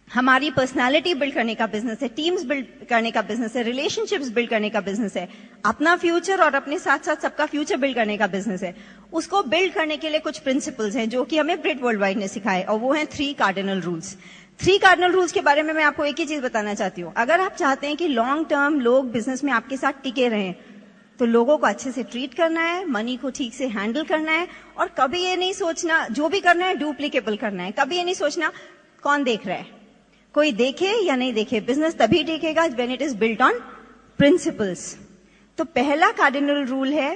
हमारी पर्सनालिटी बिल्ड करने का बिजनेस है, टीम्स बिल्ड करने का बिजनेस है, रिलेशनशिप्स बिल्ड करने का बिजनेस है, अपना फ्यूचर और अपने साथ साथ सबका फ्यूचर बिल्ड करने का बिजनेस है। उसको बिल्ड करने के लिए कुछ प्रिंसिपल्स हैं जो कि हमें ब्रिट वर्ल्ड वाइड ने सिखाए, और वो हैं 3 कार्डिनल रूल्स। 3 कार्डिनल रूल्स के बारे में मैं आपको एक ही चीज बताना चाहती हूँ। अगर आप चाहते हैं कि लॉन्ग टर्म लोग बिजनेस में आपके साथ टिके रहें, तो लोगों को अच्छे से ट्रीट करना है, मनी को ठीक से हैंडल करना है, और कभी ये नहीं सोचना जो भी करना है डुप्लीकेबल करना है। कभी ये नहीं सोचना कौन देख रहा है, कोई देखे या नहीं देखे, बिजनेस तभी टिकेगा when it is built on principles. तो पहला कार्डिनल रूल है,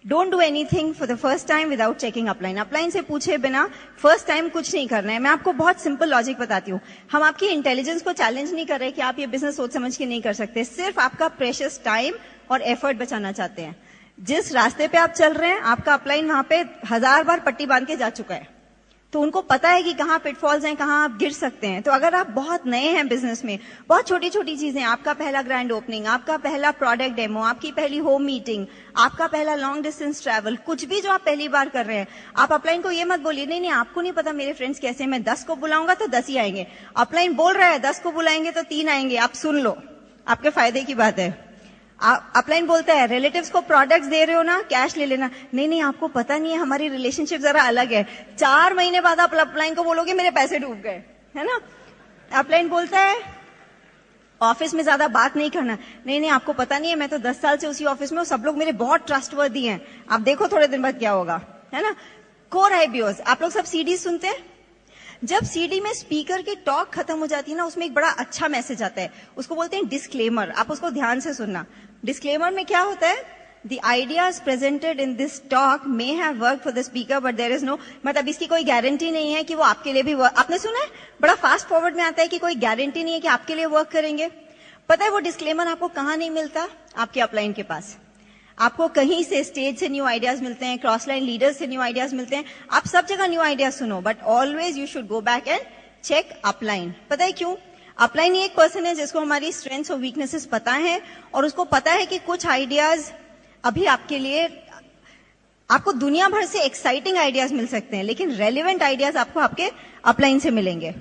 don't do anything for the first time without checking upline. Upline से पूछे बिना फर्स्ट टाइम कुछ नहीं करना है। मैं आपको बहुत सिंपल लॉजिक बताती हूँ। हम आपकी इंटेलिजेंस को चैलेंज नहीं कर रहे कि आप ये बिजनेस सोच समझ के नहीं कर सकते, सिर्फ आपका प्रेशियस टाइम और एफर्ट बचाना चाहते हैं। जिस रास्ते पे आप चल रहे हैं, आपका अपलाइन वहां पे 1000 बार पट्टी बांध के जा चुका है, तो उनको पता है कि कहाँ पिटफॉल्स हैं, कहाँ आप गिर सकते हैं। तो अगर आप बहुत नए हैं बिजनेस में, बहुत छोटी छोटी चीजें, आपका पहला ग्रैंड ओपनिंग, आपका पहला प्रोडक्ट डेमो, आपकी पहली होम मीटिंग, आपका पहला लॉन्ग डिस्टेंस ट्रैवल, कुछ भी जो आप पहली बार कर रहे हैं, आप अपलाइन को ये मत बोलिए नहीं आपको नहीं पता मेरे फ्रेंड्स कैसे, मैं 10 को बुलाऊंगा तो 10 ही आएंगे। अपलाइन बोल रहा है 10 को बुलाएंगे तो 3 आएंगे, आप सुन लो, आपके फायदे की बात है। अपलाइन बोलता है रिलेटिव्स को प्रोडक्ट्स दे रहे हो ना, कैश ले लेना, नहीं आपको पता नहीं है हमारी रिलेशनशिप जरा अलग है। 4 महीने बाद आप अपलाइन को बोलोगे मेरे पैसे डूब गए, है ना। अपलाइन बोलता है ऑफिस में ज्यादा बात नहीं करना, नहीं आपको पता नहीं है मैं तो 10 साल से उसी ऑफिस में हूँ, सब लोग मेरे बहुत ट्रस्टवर्दी हैं, आप देखो थोड़े दिन बाद क्या होगा, है ना। कोर आईबीओज, आप लोग सब सीडी सुनते हैं। जब सीडी में स्पीकर की टॉक खत्म हो जाती है ना, उसमें एक बड़ा अच्छा मैसेज आता है, उसको बोलते हैं डिस्क्लेमर। आप उसको ध्यान से सुनना। डिस्क्लेमर में क्या होता है? The ideas presented in this talk may have worked for the speaker, but there is no, मतलब इसकी कोई गारंटी नहीं है कि वो आपके लिए भी वर्क। आपने सुना है बड़ा फास्ट फॉरवर्ड में आता है कि कोई गारंटी नहीं है कि आपके लिए वर्क करेंगे। पता है वो डिस्क्लेमर आपको कहाँ नहीं मिलता? आपके अपलाइन के पास। आपको कहीं से स्टेज से न्यू आइडियाज मिलते हैं, क्रॉस लाइन लीडर्स से न्यू आइडियाज मिलते हैं, आप सब जगह न्यू आइडियाज सुनो, but always you should go back and check upline. पता है क्यों? अपलाइन ही एक पर्सन है जिसको हमारी स्ट्रेंथ्स और वीकनेसेस पता है, और उसको पता है कि कुछ आइडियाज अभी आपके लिए, आपको दुनिया भर से एक्साइटिंग आइडियाज मिल सकते हैं, लेकिन रेलिवेंट आइडियाज आपको आपके अपलाइन से मिलेंगे।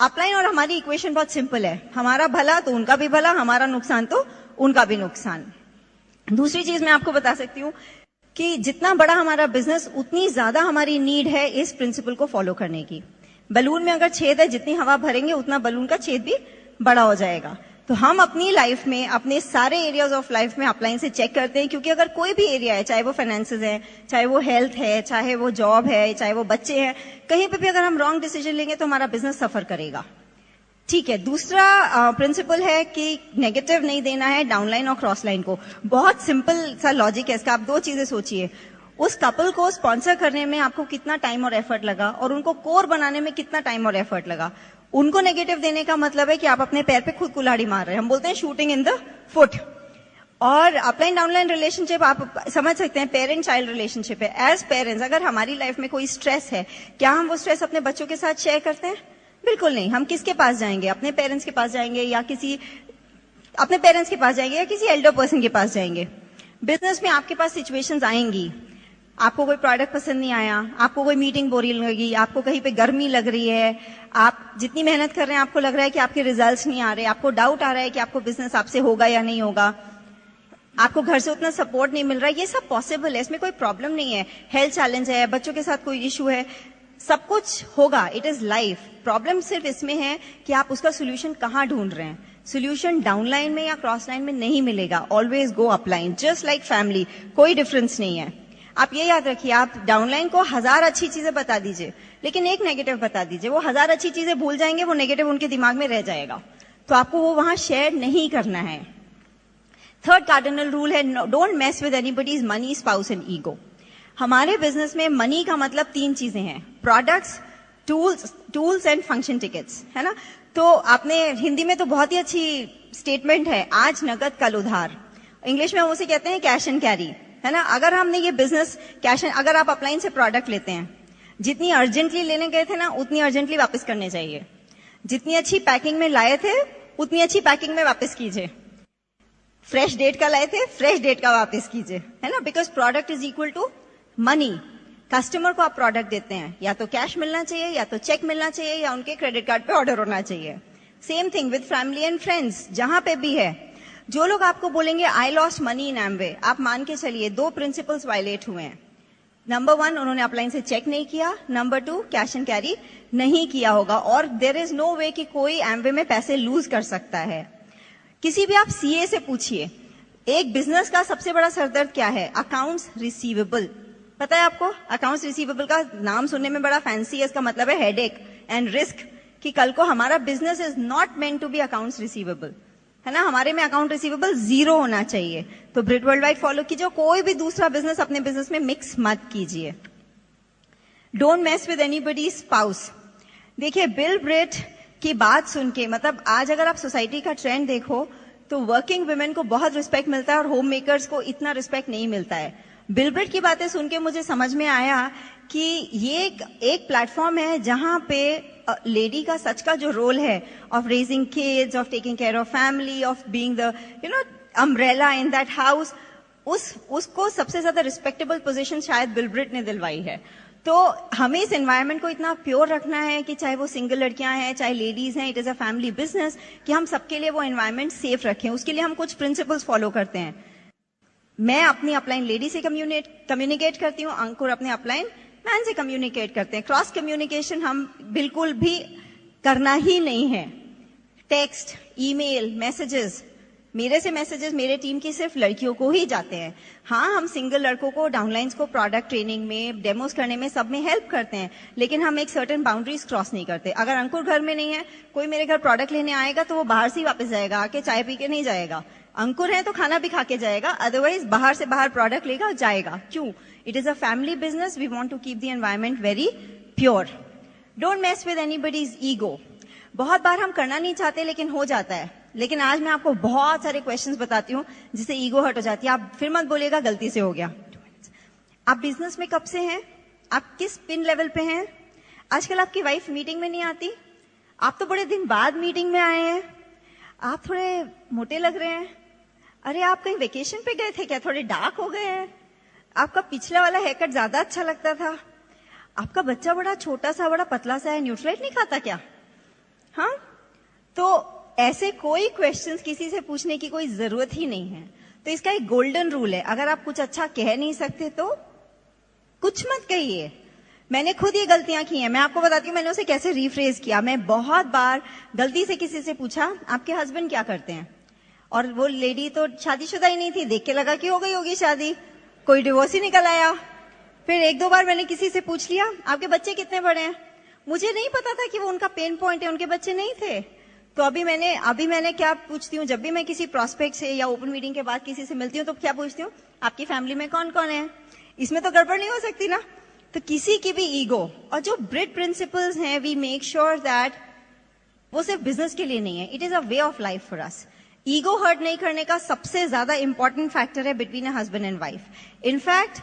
अपलाइन और हमारी इक्वेशन बहुत सिंपल है, हमारा भला तो उनका भी भला, हमारा नुकसान तो उनका भी नुकसान। दूसरी चीज मैं आपको बता सकती हूं कि जितना बड़ा हमारा बिजनेस, उतनी ज्यादा हमारी नीड है इस प्रिंसिपल को फॉलो करने की। बलून में अगर छेद है, जितनी हवा भरेंगे उतना बलून का छेद भी बड़ा हो जाएगा। तो हम अपनी लाइफ में, अपने सारे एरियाज ऑफ लाइफ में अपलाइन से चेक करते हैं, क्योंकि अगर कोई भी एरिया है, चाहे वो फाइनेंसेस है, चाहे वो हेल्थ है, चाहे वो जॉब है, चाहे वो बच्चे हैं, कहीं पे भी अगर हम रॉन्ग डिसीजन लेंगे तो हमारा बिजनेस सफर करेगा। ठीक है। दूसरा प्रिंसिपल है कि नेगेटिव नहीं देना है डाउनलाइन और क्रॉस लाइन को। बहुत सिंपल सा लॉजिक है इसका। आप दो चीजें सोचिए, उस कपल को स्पॉन्सर करने में आपको कितना टाइम और एफर्ट लगा, और उनको कोर बनाने में कितना टाइम और एफर्ट लगा। उनको नेगेटिव देने का मतलब है कि आप अपने पैर पे खुद कुल्हाड़ी मार रहे हैं, हम बोलते हैं शूटिंग इन द फुट। और अपलाइन डाउनलाइन रिलेशनशिप आप समझ सकते हैं, पेरेंट चाइल्ड रिलेशनशिप है। एज पेरेंट्स अगर हमारी लाइफ में कोई स्ट्रेस है, क्या हम वो स्ट्रेस अपने बच्चों के साथ शेयर करते हैं? बिल्कुल नहीं। हम किसके पास जाएंगे? अपने पेरेंट्स के पास जाएंगे, या किसी एल्डर पर्सन के पास जाएंगे। बिजनेस में आपके पास सिचुएशंस आएंगी, आपको कोई प्रोडक्ट पसंद नहीं आया, आपको कोई मीटिंग बोरिंग लगी, आपको कहीं पे गर्मी लग रही है, आप जितनी मेहनत कर रहे हैं आपको लग रहा है कि आपके रिजल्ट्स नहीं आ रहे, आपको डाउट आ रहा है कि आपको बिजनेस आपसे होगा या नहीं होगा, आपको घर से उतना सपोर्ट नहीं मिल रहा है। ये सब पॉसिबल है, इसमें कोई प्रॉब्लम नहीं है। हेल्थ चैलेंज है, बच्चों के साथ कोई इशू है, सब कुछ होगा, इट इज लाइफ। प्रॉब्लम सिर्फ इसमें है कि आप उसका सोल्यूशन कहां ढूंढ रहे हैं। सोल्यूशन डाउनलाइन में या क्रॉस लाइन में नहीं मिलेगा, always go upline. Just like family, कोई डिफरेंस नहीं है। आप ये याद रखिए, आप डाउनलाइन को 1000 अच्छी चीजें बता दीजिए, लेकिन एक नेगेटिव बता दीजिए, वो 1000 अच्छी चीजें भूल जाएंगे, वो नेगेटिव उनके दिमाग में रह जाएगा, तो आपको वो वहां शेयर नहीं करना है। थर्ड कार्डिनल रूल है, don't mess with anybody's money, spouse and ego. हमारे बिजनेस में मनी का मतलब 3 चीजें हैं, products, tools and function tickets, है ना। तो आपने हिंदी में तो बहुत ही अच्छी स्टेटमेंट है, आज नगद कल उधार। इंग्लिश में हम उसे कहते हैं कैश एंड कैरी, है ना। अगर हमने ये बिजनेस कैश एंड, अगर आप अपलाइन से प्रोडक्ट लेते हैं, जितनी अर्जेंटली लेने गए थे ना, उतनी अर्जेंटली वापस करने चाहिए। जितनी अच्छी पैकिंग में लाए थे, उतनी अच्छी पैकिंग में वापस कीजिए। फ्रेश डेट का लाए थे, फ्रेश डेट का वापस कीजिए, है ना। Because product is equal to money. Customer को आप प्रोडक्ट देते हैं, या तो कैश मिलना चाहिए, या तो चेक मिलना चाहिए, या उनके क्रेडिट कार्ड पे ऑर्डर होना चाहिए। Same thing with family and friends, जहां पे भी है। जो लोग आपको बोलेंगे I lost money in Amway, आप मान के चलिए 2 प्रिंसिपल्स वायलेट हुए हैं। नंबर 1, उन्होंने अपलाइन से चेक नहीं किया। नंबर 2, कैश एंड कैरी नहीं किया होगा। और देयर इज नो वे कि कोई एमवे में पैसे लूज कर सकता है। किसी भी आप सीए से पूछिए, एक बिजनेस का सबसे बड़ा सरदर्द क्या है? Accounts receivable. पता है आपको? अकाउंट्स रिसीवेबल का नाम सुनने में बड़ा फैंसी है, इसका मतलब है हेडेक एंड रिस्क, कि कल को हमारा business is not meant to be accounts receivable, है ना। हमारे में अकाउंट रिसीवेबल 0 होना चाहिए। तो ब्रिट वर्ल्ड वाइड फॉलो कीजिए, कोई भी दूसरा बिजनेस अपने बिजनेस में मिक्स मत कीजिए। Don't mess with anybody spouse. देखिए, बिल ब्रेट की बात सुन के, मतलब आज अगर आप सोसाइटी का ट्रेंड देखो तो वर्किंग वुमेन को बहुत रिस्पेक्ट मिलता है और होम मेकर्स को इतना रिस्पेक्ट नहीं मिलता है। बिल ब्रेट की बातें सुन के मुझे समझ में आया कि ये एक प्लेटफॉर्म है जहां पे लेडी का सच का जो रोल है, of raising kids, of taking care of family, of being the umbrella in that house, उसको सबसे ज्यादा रिस्पेक्टेबल पोजीशन शायद बिल ब्रेट ने दिलवाई है। तो हमें इस एनवायरनमेंट को इतना प्योर रखना है कि चाहे वो सिंगल लड़कियां हैं, चाहे लेडीज हैं, it is a family business, कि हम सबके लिए वो एनवायरनमेंट सेफ रखें। उसके लिए हम कुछ प्रिंसिपल्स फॉलो करते हैं। मैं अपनी अपलाइन लेडी से कम्युनिकेट करती हूँ, अंकुर अपने अपलाइन मैन से कम्युनिकेट करते हैं। क्रॉस कम्युनिकेशन हम बिल्कुल भी करना ही नहीं है। टेक्स्ट, ईमेल, मैसेजेस, मेरे से मैसेजेस मेरे टीम की सिर्फ लड़कियों को ही जाते हैं। हाँ, हम सिंगल लड़कों को, डाउनलाइंस को प्रोडक्ट ट्रेनिंग में, डेमोस करने में, सब में हेल्प करते हैं, लेकिन हम एक सर्टेन बाउंड्रीज क्रॉस नहीं करते। अगर अंकुर घर में नहीं है, कोई मेरे घर प्रोडक्ट लेने आएगा तो वो बाहर से ही वापस जाएगा, आके चाय पी के नहीं जाएगा। अंकुर है तो खाना भी खा के जाएगा, अदरवाइज बाहर से बाहर प्रोडक्ट लेगा जाएगा। क्यों? It is a family business, we want to keep the environment very pure. Don't mess with anybody's ego. बहुत बार हम करना नहीं चाहते लेकिन हो जाता है। लेकिन आज मैं आपको बहुत सारे क्वेश्चंस बताती हूँ जिससे ईगो हर्ट हो जाती है। आप फिर मत बोलिएगा गलती से हो गया। आप बिजनेस में कब से हैं? आप किस पिन लेवल पे हैं? आजकल आपकी वाइफ मीटिंग में नहीं आती, आप तो बड़े दिन बाद मीटिंग में आए हैं, आप थोड़े मोटे लग रहे हैं। अरे आप कहीं वेकेशन पे गए थे क्या? थोड़े डार्क हो गए हैं। आपका पिछला वाला हेयर कट ज्यादा अच्छा लगता था। आपका बच्चा बड़ा छोटा सा, बड़ा पतला सा है, न्यूट्रलाइट नहीं खाता क्या? हाँ, तो ऐसे कोई क्वेश्चंस किसी से पूछने की कोई जरूरत ही नहीं है। तो इसका एक गोल्डन रूल है, अगर आप कुछ अच्छा कह नहीं सकते तो कुछ मत कहिए। मैंने खुद ये गलतियां की हैं, मैं आपको बताती हूँ मैंने उसे कैसे रिफ्रेज किया। मैं बहुत बार गलती से किसी से पूछा आपके हस्बैंड क्या करते हैं, और वो लेडी तो शादीशुदा ही नहीं थी, देख के लगा कि हो गई होगी शादी, कोई डिवोर्स ही निकल आया। फिर एक दो बार मैंने किसी से पूछ लिया आपके बच्चे कितने बड़े हैं, मुझे नहीं पता था कि वो उनका पेन पॉइंट है, उनके बच्चे नहीं थे। तो अभी मैंने क्या पूछती हूँ, जब भी मैं किसी प्रोस्पेक्ट से या ओपन मीटिंग के बाद किसी से मिलती हूँ तो क्या पूछती हूँ, आपकी फैमिली में कौन कौन है? इसमें तो गड़बड़ नहीं हो सकती ना। तो किसी की भी ईगो, और जो ब्रिट प्रिंसिपल्स हैं, वी मेक श्योर दैट वो सिर्फ बिजनेस के लिए नहीं है, it is a way of life for us. Ego hurt नहीं करने का सबसे ज्यादा इंपॉर्टेंट फैक्टर है between a husband and wife. In fact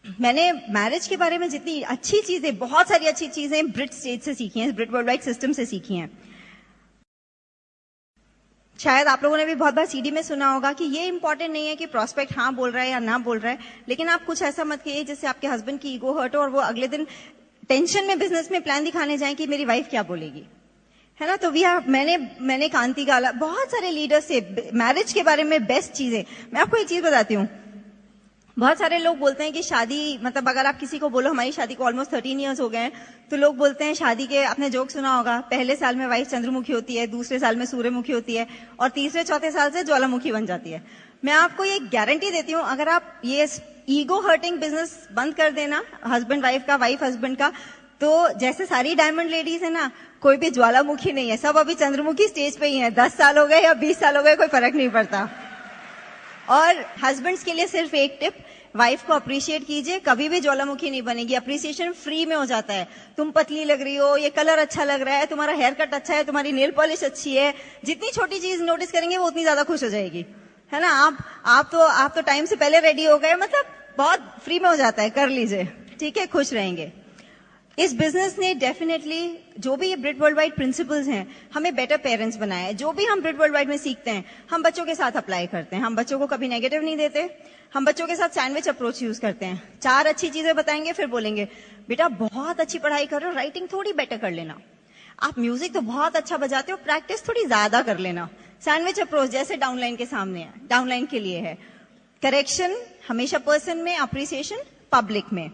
मैंने मैरिज के बारे में जितनी अच्छी चीजें, बहुत सारी अच्छी चीजें ब्रिट स्टेट से सीखी हैं, ब्रिट वर्ल्ड वाइड सिस्टम से सीखी हैं। शायद आप लोगों ने भी बहुत बार सीडी में सुना होगा कि ये इंपॉर्टेंट नहीं है कि प्रोस्पेक्ट हाँ बोल रहा है या ना बोल रहा है, लेकिन आप कुछ ऐसा मत कहिए जिससे आपके हस्बैंड की ईगो हर्ट हो और वो अगले दिन टेंशन में बिजनेस में प्लान दिखाने जाए कि मेरी वाइफ क्या बोलेगी, है ना। तो मैंने कांति गाला, बहुत सारे लीडर्स से मैरिज के बारे में बेस्ट चीजें। मैं आपको एक चीज बताती हूँ, बहुत सारे लोग बोलते हैं कि शादी, मतलब अगर आप किसी को बोलो हमारी शादी को ऑलमोस्ट 13 इयर्स हो गए हैं, तो लोग बोलते हैं शादी के, आपने जोक सुना होगा, पहले साल में वाइफ चंद्रमुखी होती है, दूसरे साल में सूर्यमुखी होती है, और तीसरे चौथे साल से ज्वालामुखी बन जाती है। मैं आपको ये गारंटी देती हूँ, अगर आप ये ईगो हर्टिंग बिजनेस बंद कर देना, हस्बैंड वाइफ का, वाइफ हस्बैंड का, तो जैसे सारी डायमंड लेडीज है ना, कोई भी ज्वालामुखी नहीं है, सब अभी चंद्रमुखी स्टेज पे ही है। 10 साल हो गए या 20 साल हो गए, कोई फर्क नहीं पड़ता। और हस्बैंड्स के लिए सिर्फ एक टिप, वाइफ को अप्रिशिएट कीजिए, कभी भी ज्वालामुखी नहीं बनेगी। अप्रिसिएशन फ्री में हो जाता है। तुम पतली लग रही हो, ये कलर अच्छा लग रहा है, तुम्हारा हेयर कट अच्छा है, तुम्हारी नेल पॉलिश अच्छी है, जितनी छोटी चीज नोटिस करेंगे वो उतनी ज्यादा खुश हो जाएगी, है ना। आप तो टाइम से पहले रेडी हो गए, मतलब बहुत फ्री में हो जाता है, कर लीजिए, ठीक है, खुश रहेंगे। इस बिजनेस ने डेफिनेटली, जो भी ये ब्रिट वर्ल्ड वाइड प्रिंसिपल्स हैं, हमें बेटर पेरेंट्स बनाया है। जो भी हम ब्रिट वर्ल्ड वाइड में सीखते हैं, हम बच्चों के साथ अप्लाई करते हैं। हम बच्चों को कभी नेगेटिव नहीं देते, हम बच्चों के साथ सैंडविच अप्रोच यूज करते हैं। 4 अच्छी चीजें बताएंगे, फिर बोलेंगे बेटा बहुत अच्छी पढ़ाई कर रहे हो, राइटिंग थोड़ी बेटर कर लेना, आप म्यूजिक तो बहुत अच्छा बजाते हो, प्रैक्टिस थोड़ी ज्यादा कर लेना। सैंडविच अप्रोच जैसे डाउनलाइन के सामने है, डाउनलाइन के लिए है। करेक्शन हमेशा पर्सन में, अप्रिसिएशन पब्लिक में।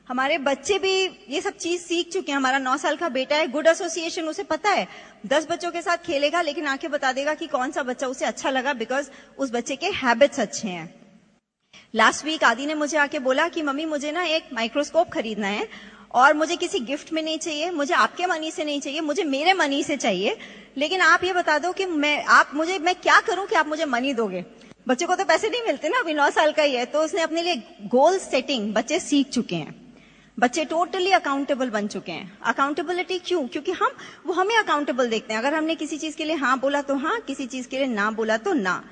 हमारे बच्चे भी ये सब चीज सीख चुके हैं। हमारा 9 साल का बेटा है, गुड एसोसिएशन उसे पता है। 10 बच्चों के साथ खेलेगा, लेकिन आके बता देगा कि कौन सा बच्चा उसे अच्छा लगा, बिकॉज उस बच्चे के हैबिट्स अच्छे हैं। लास्ट वीक आदि ने मुझे आके बोला कि मम्मी मुझे ना एक माइक्रोस्कोप खरीदना है, और मुझे किसी गिफ्ट में नहीं चाहिए, मुझे आपके मनी से नहीं चाहिए, मुझे मेरे मनी से चाहिए, लेकिन आप ये बता दो कि मैं क्या करूं कि आप मुझे मनी दोगे। बच्चे को तो पैसे नहीं मिलते ना, अभी 9 साल का ही है। तो उसने अपने लिए गोल सेटिंग बच्चे सीख चुके हैं। बच्चे टोटली अकाउंटेबल बन चुके हैं। अकाउंटेबिलिटी क्यों? क्योंकि वो हमें अकाउंटेबल देखते हैं। अगर हमने किसी चीज के लिए हाँ बोला तो हाँ, किसी चीज के लिए ना बोला तो ना।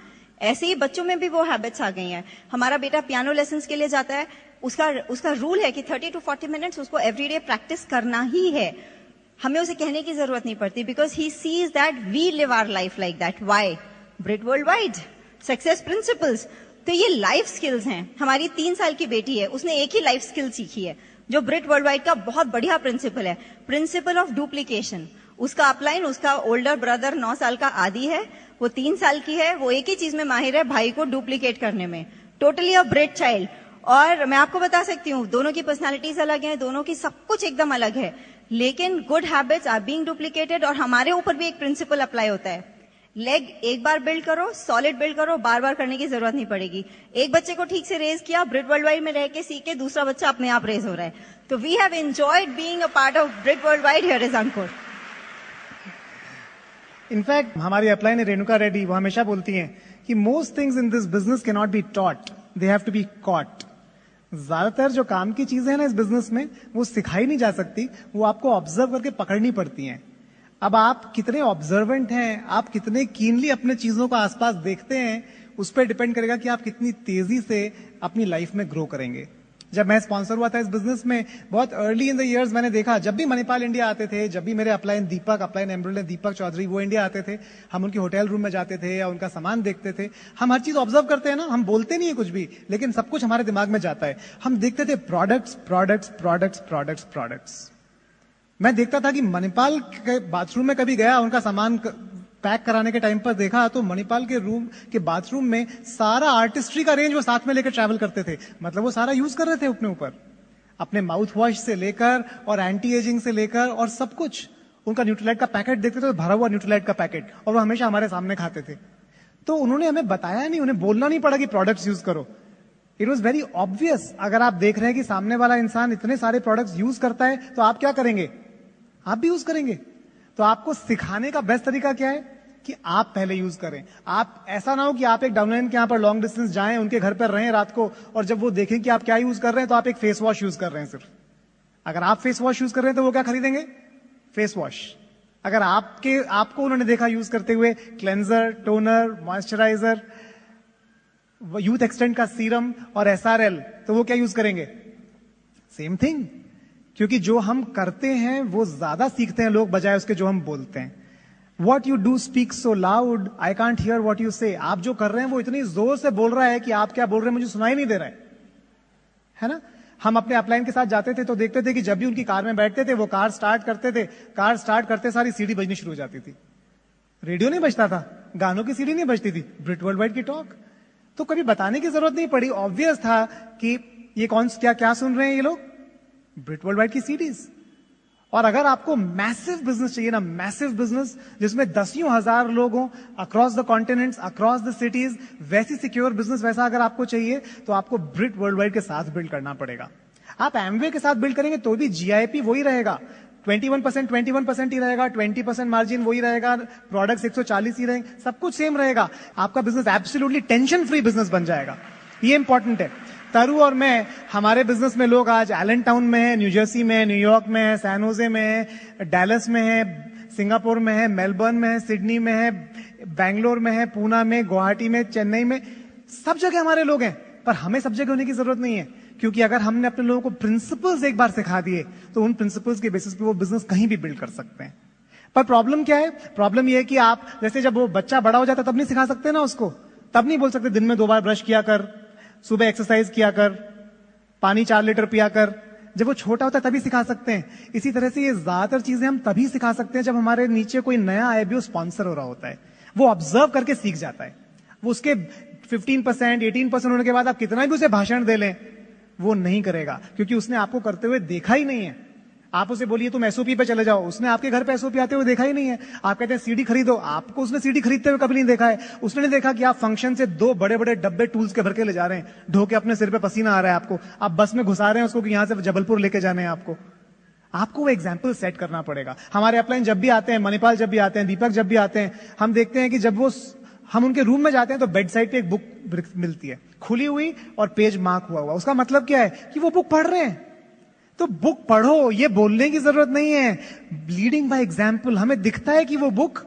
ऐसे ही बच्चों में भी वो हैबिट्स आ गई हैं। हमारा बेटा पियानो लेसन्स के लिए जाता है, उसका रूल है कि 30 to 40 मिनट्स उसको एवरीडे प्रैक्टिस करना ही है। हमें उसे कहने की जरूरत नहीं पड़ती, because he sees that we live our life like that. Why? Britt World Wide success principles. तो ये लाइफ स्किल्स हैं। हमारी 3 साल की बेटी है, उसने एक ही लाइफ स्किल सीखी है, जो ब्रिट वर्ल्ड वाइड का बहुत बढ़िया प्रिंसिपल है, प्रिंसिपल ऑफ डुप्लीकेशन। उसका अपलाइन, उसका ओल्डर ब्रदर 9 साल का आदि है, वो 3 साल की है, वो एक ही चीज में माहिर है, भाई को डुप्लीकेट करने में। Totally a Britt child. और मैं आपको बता सकती हूँ, दोनों की पर्सनालिटीज अलग हैं, दोनों की सब कुछ एकदम अलग है, लेकिन good habits are being duplicated. और हमारे ऊपर भी एक प्रिंसिपल अप्लाई होता है, लेग एक बार बिल्ड करो, सॉलिड बिल्ड करो, बार बार करने की जरूरत नहीं पड़ेगी। एक बच्चे को ठीक से रेज किया, ब्रिट वर्ल्ड वाइड में रह के सीख के दूसरा बच्चा अपने आप रेज हो रहा है। तो we have enjoyed being a part of Britt World Wide. Here is Ankur. In fact हमारी अपलाइन रेणुका रेड्डी, वो हमेशा बोलती हैं कि most things in this business can not be taught, they have to be caught. ज्यादातर जो काम की चीजें हैं ना इस बिजनेस में, वो सिखाई नहीं जा सकती, वो आपको ऑब्जर्व करके पकड़नी पड़ती हैं। अब आप कितने ऑब्जर्वेंट हैं, आप कितने कीनली अपने चीजों को आसपास देखते हैं, उस पर डिपेंड करेगा कि आप कितनी तेजी से अपनी लाइफ में ग्रो करेंगे। जब मैं स्पॉन्सर हुआ था इस बिजनेस में, बहुत अर्ली इन द इयर्स मैंने देखा, जब भी मणिपाल इंडिया आते थे, जब भी मेरे अपलाइन एम्ब्रोल दीपक चौधरी वो इंडिया आते थे, हम उनके होटल रूम में जाते थे या उनका सामान देखते थे। हम हर चीज ऑब्जर्व करते हैं ना, हम बोलते नहीं है कुछ भी, लेकिन सब कुछ हमारे दिमाग में जाता है। हम देखते थे products products products products products. मैं देखता था कि मणिपाल के बाथरूम में कभी गया, उनका सामान पैक कराने के टाइम पर देखा तो मणिपाल के रूम के बाथरूम में सारा आर्टिस्ट्री का रेंज वो साथ में लेकर ट्रैवल करते थे। मतलब वो सारा यूज कर रहे थे अपने ऊपर, अपने माउथ वॉश से लेकर और एंटी एजिंग से लेकर और सब कुछ। उनका न्यूट्रीलाइट का पैकेट देखते थे तो भरा हुआ न्यूट्रीलाइट का पैकेट, और वो हमेशा हमारे सामने खाते थे। तो उन्होंने हमें बताया नहीं, उन्हें बोलना नहीं पड़ा कि प्रोडक्ट्स यूज करो। It was very obvious. अगर आप देख रहे हैं कि सामने वाला इंसान इतने सारे प्रोडक्ट्स यूज करता है तो आप क्या करेंगे? आप भी यूज करेंगे। तो आपको सिखाने का बेस्ट तरीका क्या है कि आप पहले यूज करें। आप ऐसा ना हो कि आप एक डाउनलाइन के यहां पर लॉन्ग डिस्टेंस जाएं, उनके घर पर रहें रात को, और जब वो देखें कि आप क्या यूज कर रहे हैं तो आप एक फेस वॉश यूज कर रहे हैं सिर्फ। अगर आप फेस वॉश यूज कर रहे हैं तो वो क्या खरीदेंगे? Face wash. अगर आपको उन्होंने देखा यूज करते हुए cleanser, toner, moisturiser, youth extend का सीरम और SRL, तो वो क्या यूज करेंगे? Same thing. क्योंकि जो हम करते हैं वो ज्यादा सीखते हैं लोग बजाय उसके जो हम बोलते हैं। What you do speaks so loud, I can't hear what you say. आप जो कर रहे हैं वो इतनी जोर से बोल रहा है कि आप क्या बोल रहे हैं मुझे सुनाई नहीं दे रहा है ना? हम अपने अपलाइन के साथ जाते थे तो देखते थे कि जब भी उनकी कार में बैठते थे, वो कार स्टार्ट करते थे, कार स्टार्ट करते सारी सीडी बजनी शुरू हो जाती थी। रेडियो नहीं बजता था, गानों की सीडी नहीं बजती थी, ब्रिट वर्ल्ड वाइड की टॉक। तो कभी बताने की जरूरत नहीं पड़ी, ऑब्वियस था कि ये क्या सुन रहे हैं ये लोग? ब्रिट वर्ल्ड वाइड की सीडीज। और अगर आपको मैसिव बिजनेस चाहिए ना, मैसिव बिजनेस जिसमें दसियों हजार लोग हों across the continents, across the cities, वैसी सिक्योर बिजनेस वैसा अगर आपको चाहिए तो आपको ब्रिट वर्ल्ड वाइड के साथ बिल्ड करना पड़ेगा। आप एमवे के साथ बिल्ड करेंगे तो भी जीआईपी वही रहेगा, 21% ही रहेगा, 20% मार्जिन वही रहेगा, प्रोडक्ट्स 140 ही रहेंगे, सब कुछ सेम रहेगा। आपका business absolutely tension free business बन जाएगा। ये इंपॉर्टेंट है। तरु और मैं, हमारे बिजनेस में लोग आज एलन टाउन में है, न्यू जर्सी में है, न्यूयॉर्क में है, सैन होजे में है, डैलस में है, सिंगापुर में है, मेलबर्न में है, सिडनी में है, बैंगलोर में है, पूना में, गुवाहाटी में, चेन्नई में, सब जगह हमारे लोग हैं। पर हमें सब जगह होने की जरूरत नहीं है, क्योंकि अगर हमने अपने लोगों को प्रिंसिपल्स एक बार सिखा दिए तो उन प्रिंसिपल्स के बेसिस पे वो बिजनेस कहीं भी बिल्ड कर सकते हैं। पर प्रॉब्लम क्या है? प्रॉब्लम यह है कि आप जैसे जब वो बच्चा बड़ा हो जाता है तब नहीं सिखा सकते ना उसको, तब नहीं बोल सकते दिन में 2 बार ब्रश किया कर, सुबह एक्सरसाइज किया कर, पानी 4 लीटर पिया कर। जब वो छोटा होता है तभी सिखा सकते हैं। इसी तरह से ये ज्यादातर चीजें हम तभी सिखा सकते हैं जब हमारे नीचे कोई नया आईबीओ स्पॉन्सर हो रहा होता है। वो ऑब्जर्व करके सीख जाता है। वो उसके 15%, 18% होने के बाद आप कितना भी उसे भाषण दे लें वो नहीं करेगा, क्योंकि उसने आपको करते हुए देखा ही नहीं है। आप उसे बोलिए तुम एसओपी पे चले जाओ, उसने आपके घर पे एसओपी आते हुए देखा ही नहीं है। आप कहते हैं सीडी खरीदो, आपको उसने सीडी खरीदते हुए कभी नहीं देखा है। उसने नहीं देखा कि आप फंक्शन से 2 बड़े बड़े डब्बे टूल्स के भर के ले जा रहे हैं, ढो के अपने सिर पे पसीना आ रहा है आपको, आप बस में घुसा रहे हैं उसको कि यहां से जबलपुर लेके जाने हैं आपको वो एग्जाम्पल सेट करना पड़ेगा। हमारे अपलाइन जब भी आते हैं, मणिपाल जब भी आते हैं, दीपक जब भी आते हैं, हम देखते हैं कि जब हम उनके रूम में जाते हैं तो बेड साइड पे एक बुक मिलती है, खुली हुई और पेज मार्क हुआ। उसका मतलब क्या है कि वो बुक पढ़ रहे हैं। तो बुक पढ़ो, ये बोलने की जरूरत नहीं है। लीडिंग बाय एग्जाम्पल, हमें दिखता है कि वो बुक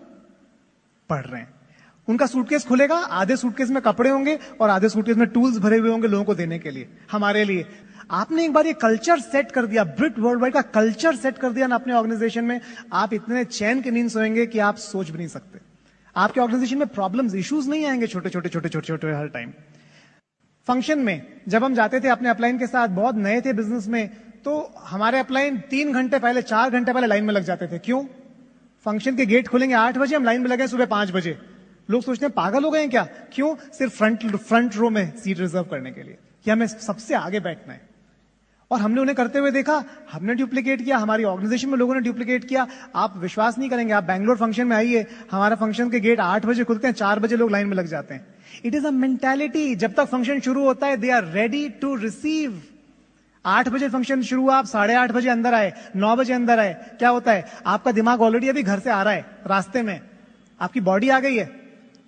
पढ़ रहे हैं। उनका सूटकेस खुलेगा, आधे सूटकेस में कपड़े होंगे और आधे सूटकेस में टूल्स भरे हुए होंगे लोगों को देने के लिए, हमारे लिए। आपने एक बार ये कल्चर सेट कर दिया, ब्रिट वर्ल्ड वाइड का कल्चर सेट कर दिया ना अपने ऑर्गेनाइजेशन में, आप इतने चैन की नींद सोएंगे कि आप सोच भी नहीं सकते। आपके ऑर्गेनाइजेशन में प्रॉब्लम्स, इश्यूज नहीं आएंगे छोटे छोटे हर टाइम। फंक्शन में जब हम जाते थे अपने अपलाइन के साथ, बहुत नए थे बिजनेस में, तो हमारे अपलाइन 3 घंटे पहले, 4 घंटे पहले लाइन में लग जाते थे। क्यों? फंक्शन के गेट खुलेंगे 8 बजे, हम लाइन में लगे सुबह 5 बजे। लोग सोचते हैं पागल हो गए हैं क्या? क्यों? सिर्फ फ्रंट रो में सीट रिजर्व करने के लिए कि हमें सबसे आगे बैठना है। और हमने उन्हें करते हुए देखा, हमने डुप्लीकेट किया, हमारी ऑर्गेनाइजेशन में लोगों ने डुप्लीकेट किया। आप विश्वास नहीं करेंगे, आप बैंगलोर फंक्शन में आइए, हमारा फंक्शन के गेट 8 बजे खुलते हैं, 4 बजे लोग लाइन में लग जाते हैं। It is a mentality. जब तक फंक्शन शुरू होता है, they are ready to receive. 8 बजे फंक्शन शुरू हुआ, आप 8:30 बजे अंदर आए, 9 बजे अंदर आए, क्या होता है? आपका दिमाग ऑलरेडी अभी घर से आ रहा है, रास्ते में आपकी बॉडी आ गई है,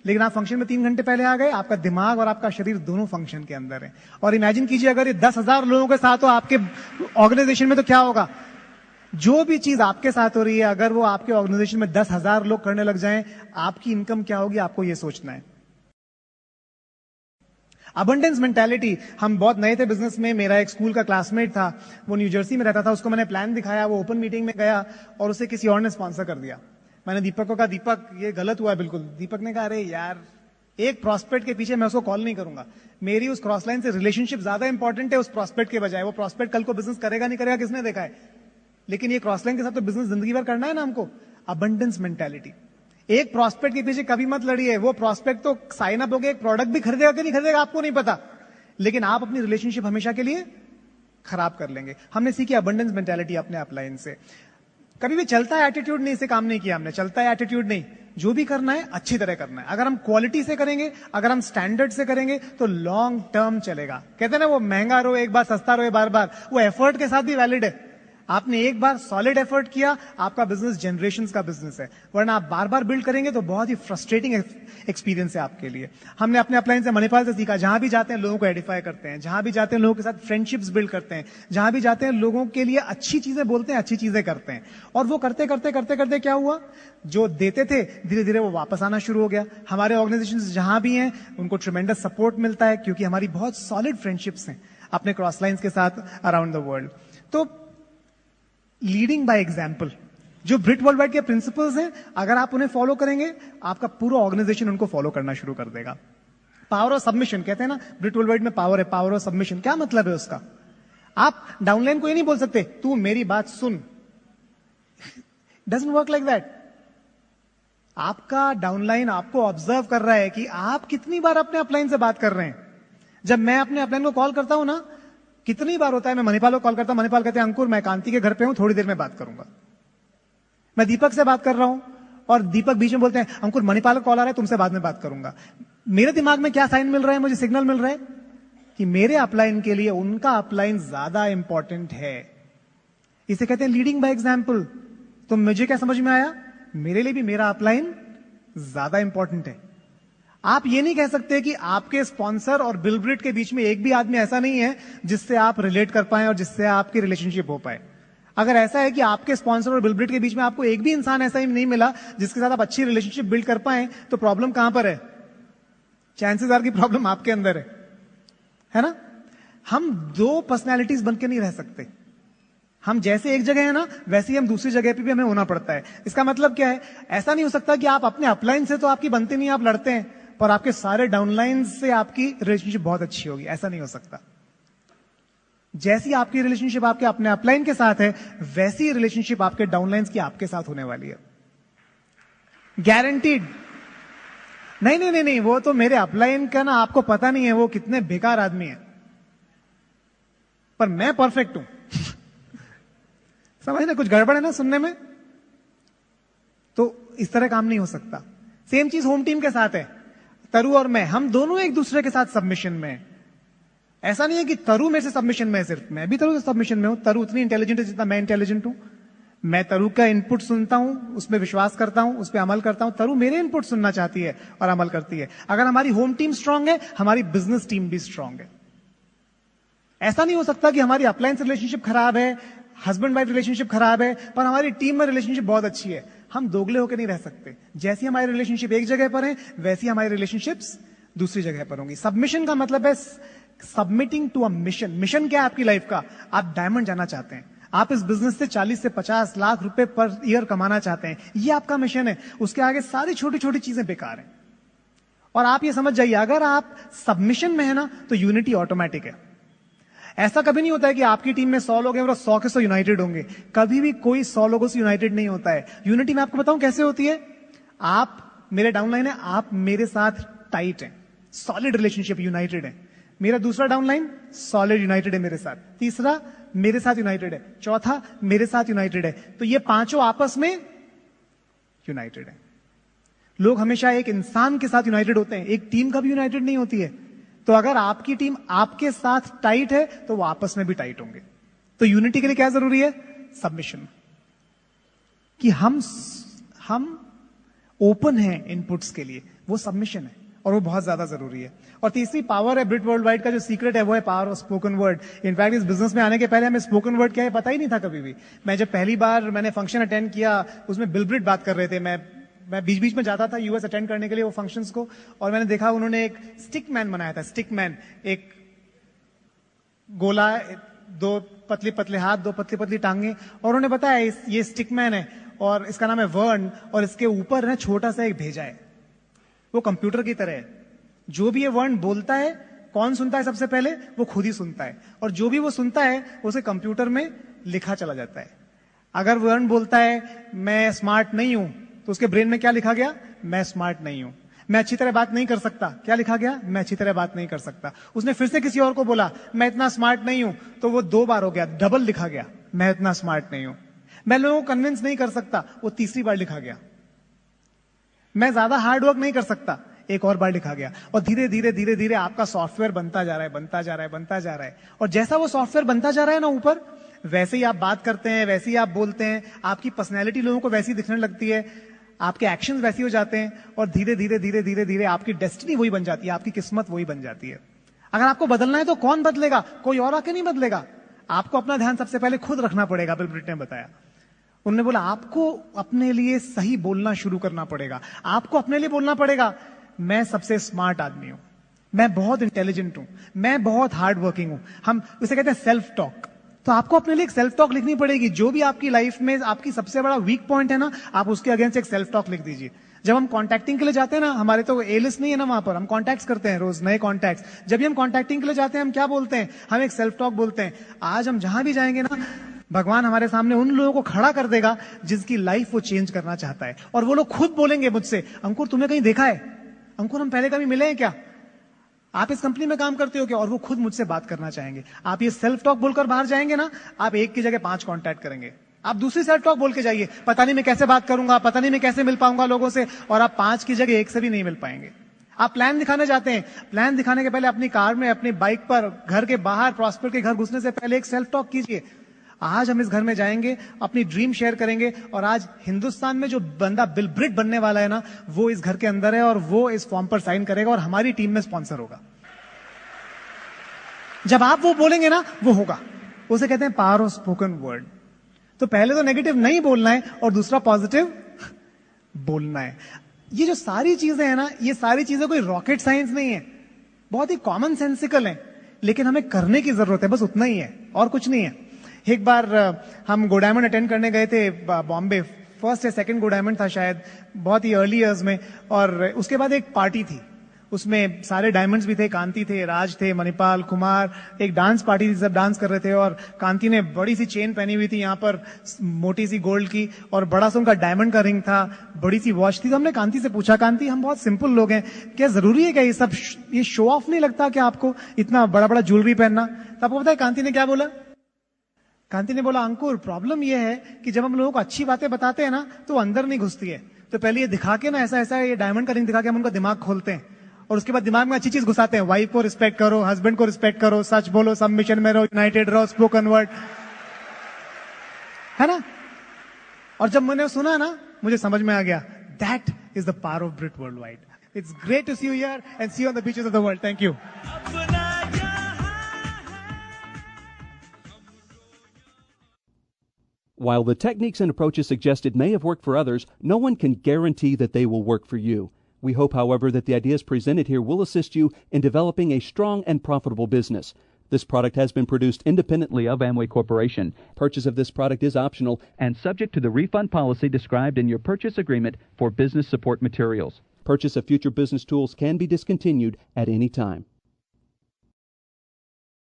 लेकिन आप फंक्शन में 3 घंटे पहले आ गए, आपका दिमाग और आपका शरीर दोनों फंक्शन के अंदर है। और इमेजिन कीजिए अगर ये 10,000 लोगों के साथ हो आपके ऑर्गेनाइजेशन में, तो क्या होगा? जो भी चीज आपके साथ हो रही है, अगर वो आपके ऑर्गेनाइजेशन में 10,000 लोग करने लग जाएं, आपकी इनकम क्या होगी आपको ये सोचना है। अबंडेंस मेंटालिटी, हम बहुत नए थे बिजनेस में। मेरा एक स्कूल का क्लासमेट था, वो न्यू जर्सी में रहता था, उसको मैंने प्लान दिखाया, वो ओपन मीटिंग में गया और उसे किसी और ने स्पॉन्सर कर दिया। मैंने दीपक को कहा, दीपक ये गलत हुआ है बिल्कुल। दीपक ने कहा, अरे यार एक प्रॉस्पेक्ट के पीछे मैं उसको कॉल नहीं करूंगा, मेरी उस क्रॉस लाइन से रिलेशनशिप ज्यादा इंपॉर्टेंट है उस प्रॉस्पेक्ट के बजाय। वो प्रॉस्पेक्ट कल को बिजनेस करेगा नहीं करेगा किसने देखा है, लेकिन ये क्रॉस लाइन के साथ तो बिजनेस जिंदगी भर करना है ना हमको। अबंडेंस मेंटालिटी, एक प्रॉस्पेक्ट के पीछे कभी मत लड़िए। वो प्रॉस्पेक्ट तो साइन अप हो गया, एक प्रोडक्ट भी खरीदेगा कि नहीं खरीदेगा आपको नहीं पता, लेकिन आप अपनी रिलेशनशिप हमेशा के लिए खराब कर लेंगे। हमने सीखी अबंडेंस मेंटालिटी अपने अपलाइन से। कभी भी चलता है एटीट्यूड नहीं से काम नहीं किया हमने, चलता है एटीट्यूड नहीं, जो भी करना है अच्छी तरह करना है। अगर हम क्वालिटी से करेंगे, अगर हम स्टैंडर्ड से करेंगे तो लॉन्ग टर्म चलेगा। कहते हैं ना, वो महंगा रहो एक बार, सस्ता रहो बार बार, वो एफर्ट के साथ भी वैलिड है। आपने एक बार सॉलिड एफर्ट किया, आपका बिजनेस जनरेशंस का बिजनेस है, वरना आप बार बार बिल्ड करेंगे तो बहुत ही फ्रस्ट्रेटिंग एक्सपीरियंस है आपके लिए। हमने अपने अपलाइन से मणिपाल से सीखा, जहां भी जाते हैं लोगों को एडिफाई करते हैं, जहां भी जाते हैं लोगों के साथ फ्रेंडशिप्स बिल्ड करते हैं, जहां भी जाते हैं लोगों के लिए अच्छी चीजें बोलते हैं, अच्छी चीजें करते हैं। और वो करते करते करते करते क्या हुआ, जो देते थे धीरे धीरे वो वापस आना शुरू हो गया। हमारे ऑर्गेनाइजेशन जहां भी हैं उनको ट्रिमेंडस सपोर्ट मिलता है, क्योंकि हमारी बहुत सॉलिड फ्रेंडशिप्स हैं अपने क्रॉस लाइन्स के साथ अराउंड द वर्ल्ड। तो लीडिंग बाय एग्जाम्पल, जो ब्रिट वर्ल्ड वाइड के प्रिंसिपल्स हैं, अगर आप उन्हें फॉलो करेंगे आपका पूरा ऑर्गेनाइजेशन उनको फॉलो करना शुरू कर देगा। पावर ऑफ सबमिशन, कहते हैं ना ब्रिट वर्ल्ड वाइड में पावर है, पावर ऑफ सबमिशन। क्या मतलब है उसका? आप डाउनलाइन को ये नहीं बोल सकते तू मेरी बात सुन, डजंट वर्क लाइक दैट। आपका डाउनलाइन आपको ऑब्जर्व कर रहा है कि आप कितनी बार अपने अपलाइन से बात कर रहे हैं। जब मैं अपने अपलाइन को कॉल करता हूं ना, कितनी बार होता है मैं मणिपाल को कॉल करता हूं, मणिपाल कहते हैं अंकुर मैं कांति के घर पे हूं, थोड़ी देर में बात करूंगा। मैं दीपक से बात कर रहा हूं और दीपक बीच में बोलते हैं अंकुर मणिपाल का कॉल आ रहा है, तुमसे बाद में बात करूंगा। मेरे दिमाग में क्या साइन मिल रहा है, मुझे सिग्नल मिल रहा है कि मेरे अपलाइन के लिए उनका अपलाइन ज्यादा इंपॉर्टेंट है। इसे कहते हैं लीडिंग बाय एग्जाम्पल। तो मुझे क्या समझ में आया, मेरे लिए भी मेरा अपलाइन ज्यादा इंपॉर्टेंट है। आप ये नहीं कह सकते कि आपके स्पॉन्सर और बिलब्रिट के बीच में एक भी आदमी ऐसा नहीं है जिससे आप रिलेट कर पाए और जिससे आपकी रिलेशनशिप हो पाए। अगर ऐसा है कि आपके स्पॉन्सर और बिलब्रिट के बीच में आपको एक भी इंसान ऐसा ही नहीं मिला जिसके साथ आप अच्छी रिलेशनशिप बिल्ड कर पाए, तो प्रॉब्लम कहां पर है? चांसेस आर की प्रॉब्लम आपके अंदर है ना। हम दो पर्सनैलिटीज बन के नहीं रह सकते। हम जैसे एक जगह है ना, वैसे ही हम दूसरी जगह पे भी हमें होना पड़ता है। इसका मतलब क्या है, ऐसा नहीं हो सकता कि आप अपने अपलाइन से तो आपकी बनती नहीं, आप लड़ते हैं, पर आपके सारे डाउनलाइन से आपकी रिलेशनशिप बहुत अच्छी होगी, ऐसा नहीं हो सकता। जैसी आपकी रिलेशनशिप आपके अपने अपलाइन के साथ है, वैसी रिलेशनशिप आपके डाउनलाइंस की आपके साथ होने वाली है, गारंटीड। नहीं नहीं नहीं नहीं, वो तो मेरे अपलाइन का ना आपको पता नहीं है वो कितने बेकार आदमी है, पर मैं परफेक्ट हूं। समझ ना, कुछ गड़बड़ है ना सुनने में। तो इस तरह काम नहीं हो सकता। सेम चीज होम टीम के साथ है। तरु और मैं, हम दोनों एक दूसरे के साथ सबमिशन में हैं। ऐसा नहीं है कि तरु मेरे से सबमिशन में है, सिर्फ मैं भी तरु से सबमिशन में हूं। तरु उतनी इंटेलिजेंट है जितना मैं इंटेलिजेंट हूं। मैं तरु का इनपुट सुनता हूं, उसमें विश्वास करता हूं, उस पर अमल करता हूं। तरु मेरे इनपुट सुनना चाहती है और अमल करती है। अगर हमारी होम टीम स्ट्रांग है, हमारी बिजनेस टीम भी स्ट्रांग है। ऐसा नहीं हो सकता कि हमारी अपलाइन से रिलेशनशिप खराब है, हस्बैंड वाइफ रिलेशनशिप खराब है, पर हमारी टीम में रिलेशनशिप बहुत अच्छी है। हम दोगले होकर नहीं रह सकते। जैसी हमारी रिलेशनशिप एक जगह पर है, वैसी हमारी रिलेशनशिप्स दूसरी जगह पर होंगी। सबमिशन का मतलब है submitting to a mission. Mission क्या है आपकी लाइफ का? आप डायमंड जाना चाहते हैं, आप इस बिजनेस से 40 से 50 लाख रुपए पर ईयर कमाना चाहते हैं, ये आपका मिशन है। उसके आगे सारी छोटी छोटी चीजें बेकार हैं। और आप ये समझ जाइए, अगर आप सबमिशन में है ना, तो यूनिटी ऑटोमेटिक है। ऐसा कभी नहीं होता है कि आपकी टीम में 100 लोग हैं और 100 के 100 यूनाइटेड होंगे। कभी भी कोई 100 लोगों से यूनाइटेड नहीं होता है। यूनिटी मैं आपको बताऊं कैसे होती है। आप मेरे डाउनलाइन है, आप मेरे साथ टाइट हैं, सॉलिड रिलेशनशिप, यूनाइटेड है। मेरा दूसरा डाउनलाइन सॉलिड यूनाइटेड है मेरे साथ, तीसरा मेरे साथ यूनाइटेड है, चौथा मेरे साथ यूनाइटेड है। तो ये पांचों आपस में यूनाइटेड है। लोग हमेशा एक इंसान के साथ यूनाइटेड होते हैं, एक टीम कभी यूनाइटेड नहीं होती है। तो अगर आपकी टीम आपके साथ टाइट है, तो वो आपस में भी टाइट होंगे। तो यूनिटी के लिए क्या जरूरी है? सबमिशन। कि हम ओपन हैं इनपुट्स के लिए, वो सबमिशन है। और वो बहुत ज्यादा जरूरी है। और तीसरी पावर है ब्रिट वर्ल्ड वाइड का जो सीक्रेट है वो है power of spoken word. In fact इस बिजनेस में आने के पहले हमें स्पोकन वर्ड क्या है पता ही नहीं था कभी भी। मैं जब पहली बार मैंने फंक्शन अटेंड किया उसमें बिल ब्रिट बात कर रहे थे। मैं बीच बीच में जाता था यूएस अटेंड करने के लिए वो फंक्शंस को, और मैंने देखा उन्होंने एक स्टिक मैन बनाया था। स्टिक मैन, एक गोला, दो पतले पतले हाथ, दो पतली पतली टांगे, और उन्होंने बताया ये स्टिक मैन है और इसका नाम है वर्ण, और इसके ऊपर ना छोटा सा एक भेजा है। वो कंप्यूटर की तरह है। जो भी ये वर्ण बोलता है, कौन सुनता है सबसे पहले? वो खुद ही सुनता है, और जो भी वो सुनता है उसे कंप्यूटर में लिखा चला जाता है। अगर वर्ण बोलता है मैं स्मार्ट नहीं हूं, तो उसके ब्रेन में क्या लिखा गया? मैं स्मार्ट नहीं हूं। मैं अच्छी तरह बात नहीं कर सकता, क्या लिखा गया? मैं अच्छी तरह बात नहीं कर सकता। उसने फिर से किसी और को बोला मैं इतना स्मार्ट नहीं हूं, तो वो 2 बार हो गया, डबल लिखा गया, मैं इतना स्मार्ट नहीं हूं। मैं लोगों को कन्विंस नहीं कर सकता, वो तीसरी बार लिखा गया। मैं ज्यादा हार्ड वर्क नहीं कर सकता, एक और बार लिखा गया। और धीरे धीरे धीरे धीरे आपका सॉफ्टवेयर बनता जा रहा है, बनता जा रहा है, बनता जा रहा है। और जैसा वो सॉफ्टवेयर बनता जा रहा है ना ऊपर, वैसे ही आप बात करते हैं, वैसे ही आप बोलते हैं, आपकी पर्सनैलिटी लोगों को वैसी दिखने लगती है, आपके एक्शंस वैसे हो जाते हैं, और धीरे धीरे धीरे धीरे धीरे आपकी डेस्टिनी वही बन जाती है, आपकी किस्मत वही बन जाती है। अगर आपको बदलना है तो कौन बदलेगा? कोई और आके नहीं बदलेगा। आपको अपना ध्यान सबसे पहले खुद रखना पड़ेगा। बिल ब्रिट ने बताया, उन्होंने बोला आपको अपने लिए सही बोलना शुरू करना पड़ेगा। आपको अपने लिए बोलना पड़ेगा मैं सबसे स्मार्ट आदमी हूं, मैं बहुत इंटेलिजेंट हूं, मैं बहुत हार्ड वर्किंग हूं। हम उसे कहते हैं सेल्फ टॉक। तो आपको अपने लिए एक सेल्फ टॉक लिखनी पड़ेगी। जो भी आपकी लाइफ में आपकी सबसे बड़ा वीक पॉइंट है ना, आप उसके अगेंस्ट एक सेल्फ टॉक लिख दीजिए। जब हम कॉन्टैक्टिंग के लिए जाते हैं ना, हमारे तो ए लिस्ट नहीं है ना, वहां पर हम कॉन्टैक्ट्स करते हैं रोज, नए कॉन्टैक्ट्स। जब भी हम कॉन्टैक्टिंग के लिए जाते हैं हम क्या बोलते हैं? हम एक सेल्फ टॉक बोलते हैं। आज हम जहां भी जाएंगे ना, भगवान हमारे सामने उन लोगों को खड़ा कर देगा जिसकी लाइफ वो चेंज करना चाहता है, और वो लोग खुद बोलेंगे मुझसे अंकुर तुम्हें कहीं देखा है? अंकुर हम पहले कभी मिले हैं क्या? आप इस कंपनी में काम करते हो क्या? और वो खुद मुझसे बात करना चाहेंगे। आप ये सेल्फ टॉक बोलकर बाहर जाएंगे ना, आप एक की जगह 5 कॉन्टैक्ट करेंगे। आप दूसरी सेल्फ टॉक बोल के जाइए, पता नहीं मैं कैसे बात करूंगा, पता नहीं मैं कैसे मिल पाऊंगा लोगों से, और आप 5 की जगह 1 से भी नहीं मिल पाएंगे। आप प्लान दिखाने जाते हैं, प्लान दिखाने के पहले अपनी कार में, अपनी बाइक पर, घर के बाहर, प्रॉस्पर के घर घुसने से पहले एक सेल्फ टॉक कीजिए। आज हम इस घर में जाएंगे, अपनी ड्रीम शेयर करेंगे, और आज हिंदुस्तान में जो बंदा बिल ब्रिट बनने वाला है ना, वो इस घर के अंदर है, और वो इस फॉर्म पर साइन करेगा और हमारी टीम में स्पॉन्सर होगा। जब आप वो बोलेंगे ना, वो होगा। उसे कहते हैं पावर ऑफ स्पोकन वर्ड। तो पहले तो नेगेटिव नहीं बोलना है, और दूसरा पॉजिटिव बोलना है। ये जो सारी चीजें हैं ना, ये सारी चीजें कोई रॉकेट साइंस नहीं है, बहुत ही कॉमन सेंसिकल है, लेकिन हमें करने की जरूरत है, बस उतना ही है, और कुछ नहीं है। एक बार हम गो डायमंड अटेंड करने गए थे बॉम्बे, फर्स्ट या सेकंड गो डायमंड था शायद, बहुत ही अर्ली ईयर्स में। और उसके बाद एक पार्टी थी, उसमें सारे डायमंड्स भी थे, कांति थे, राज थे, मणिपाल, कुमार, एक डांस पार्टी थी, सब डांस कर रहे थे। और कांति ने बड़ी सी चेन पहनी हुई थी यहाँ पर, मोटी सी गोल्ड की, और बड़ा सा उनका डायमंड का रिंग था, बड़ी सी वॉच थी। तो हमने कांति से पूछा, कांति हम बहुत सिंपल लोग हैं, क्या जरूरी है क्या ये सब, ये शो ऑफ नहीं लगता क्या आपको इतना बड़ा बड़ा ज्वेलरी पहनना? तो आपको पता है कांति ने क्या बोला? कांति ने बोला अंकुर प्रॉब्लम यह है कि जब हम लोगों को अच्छी बातें बताते हैं ना, तो अंदर नहीं घुसती है। तो पहले ये दिखा के ना, ऐसा ऐसा ये डायमंड का रिंग दिखा के हम उनका दिमाग खोलते हैं, और उसके बाद दिमाग में अच्छी चीज घुसाते हैं। वाइफ को रिस्पेक्ट करो, हस्बैंड को रिस्पेक्ट करो, सच बोलो, सबमिशन में रहो, यूनाइटेड रहो, स्पोकन वर्ड, है ना? और जब मैंने सुना ना, मुझे समझ में आ गया, that is the power of Britt World Wide. It's great to see you here and see you on the beaches of the world. Thank you. While the techniques and approaches suggested may have worked for others, no one can guarantee that they will work for you. We hope, however, that the ideas presented here will assist you in developing a strong and profitable business. This product has been produced independently of Amway Corporation. Purchase of this product is optional and subject to the refund policy described in your purchase agreement for business support materials. Purchase of future business tools can be discontinued at any time.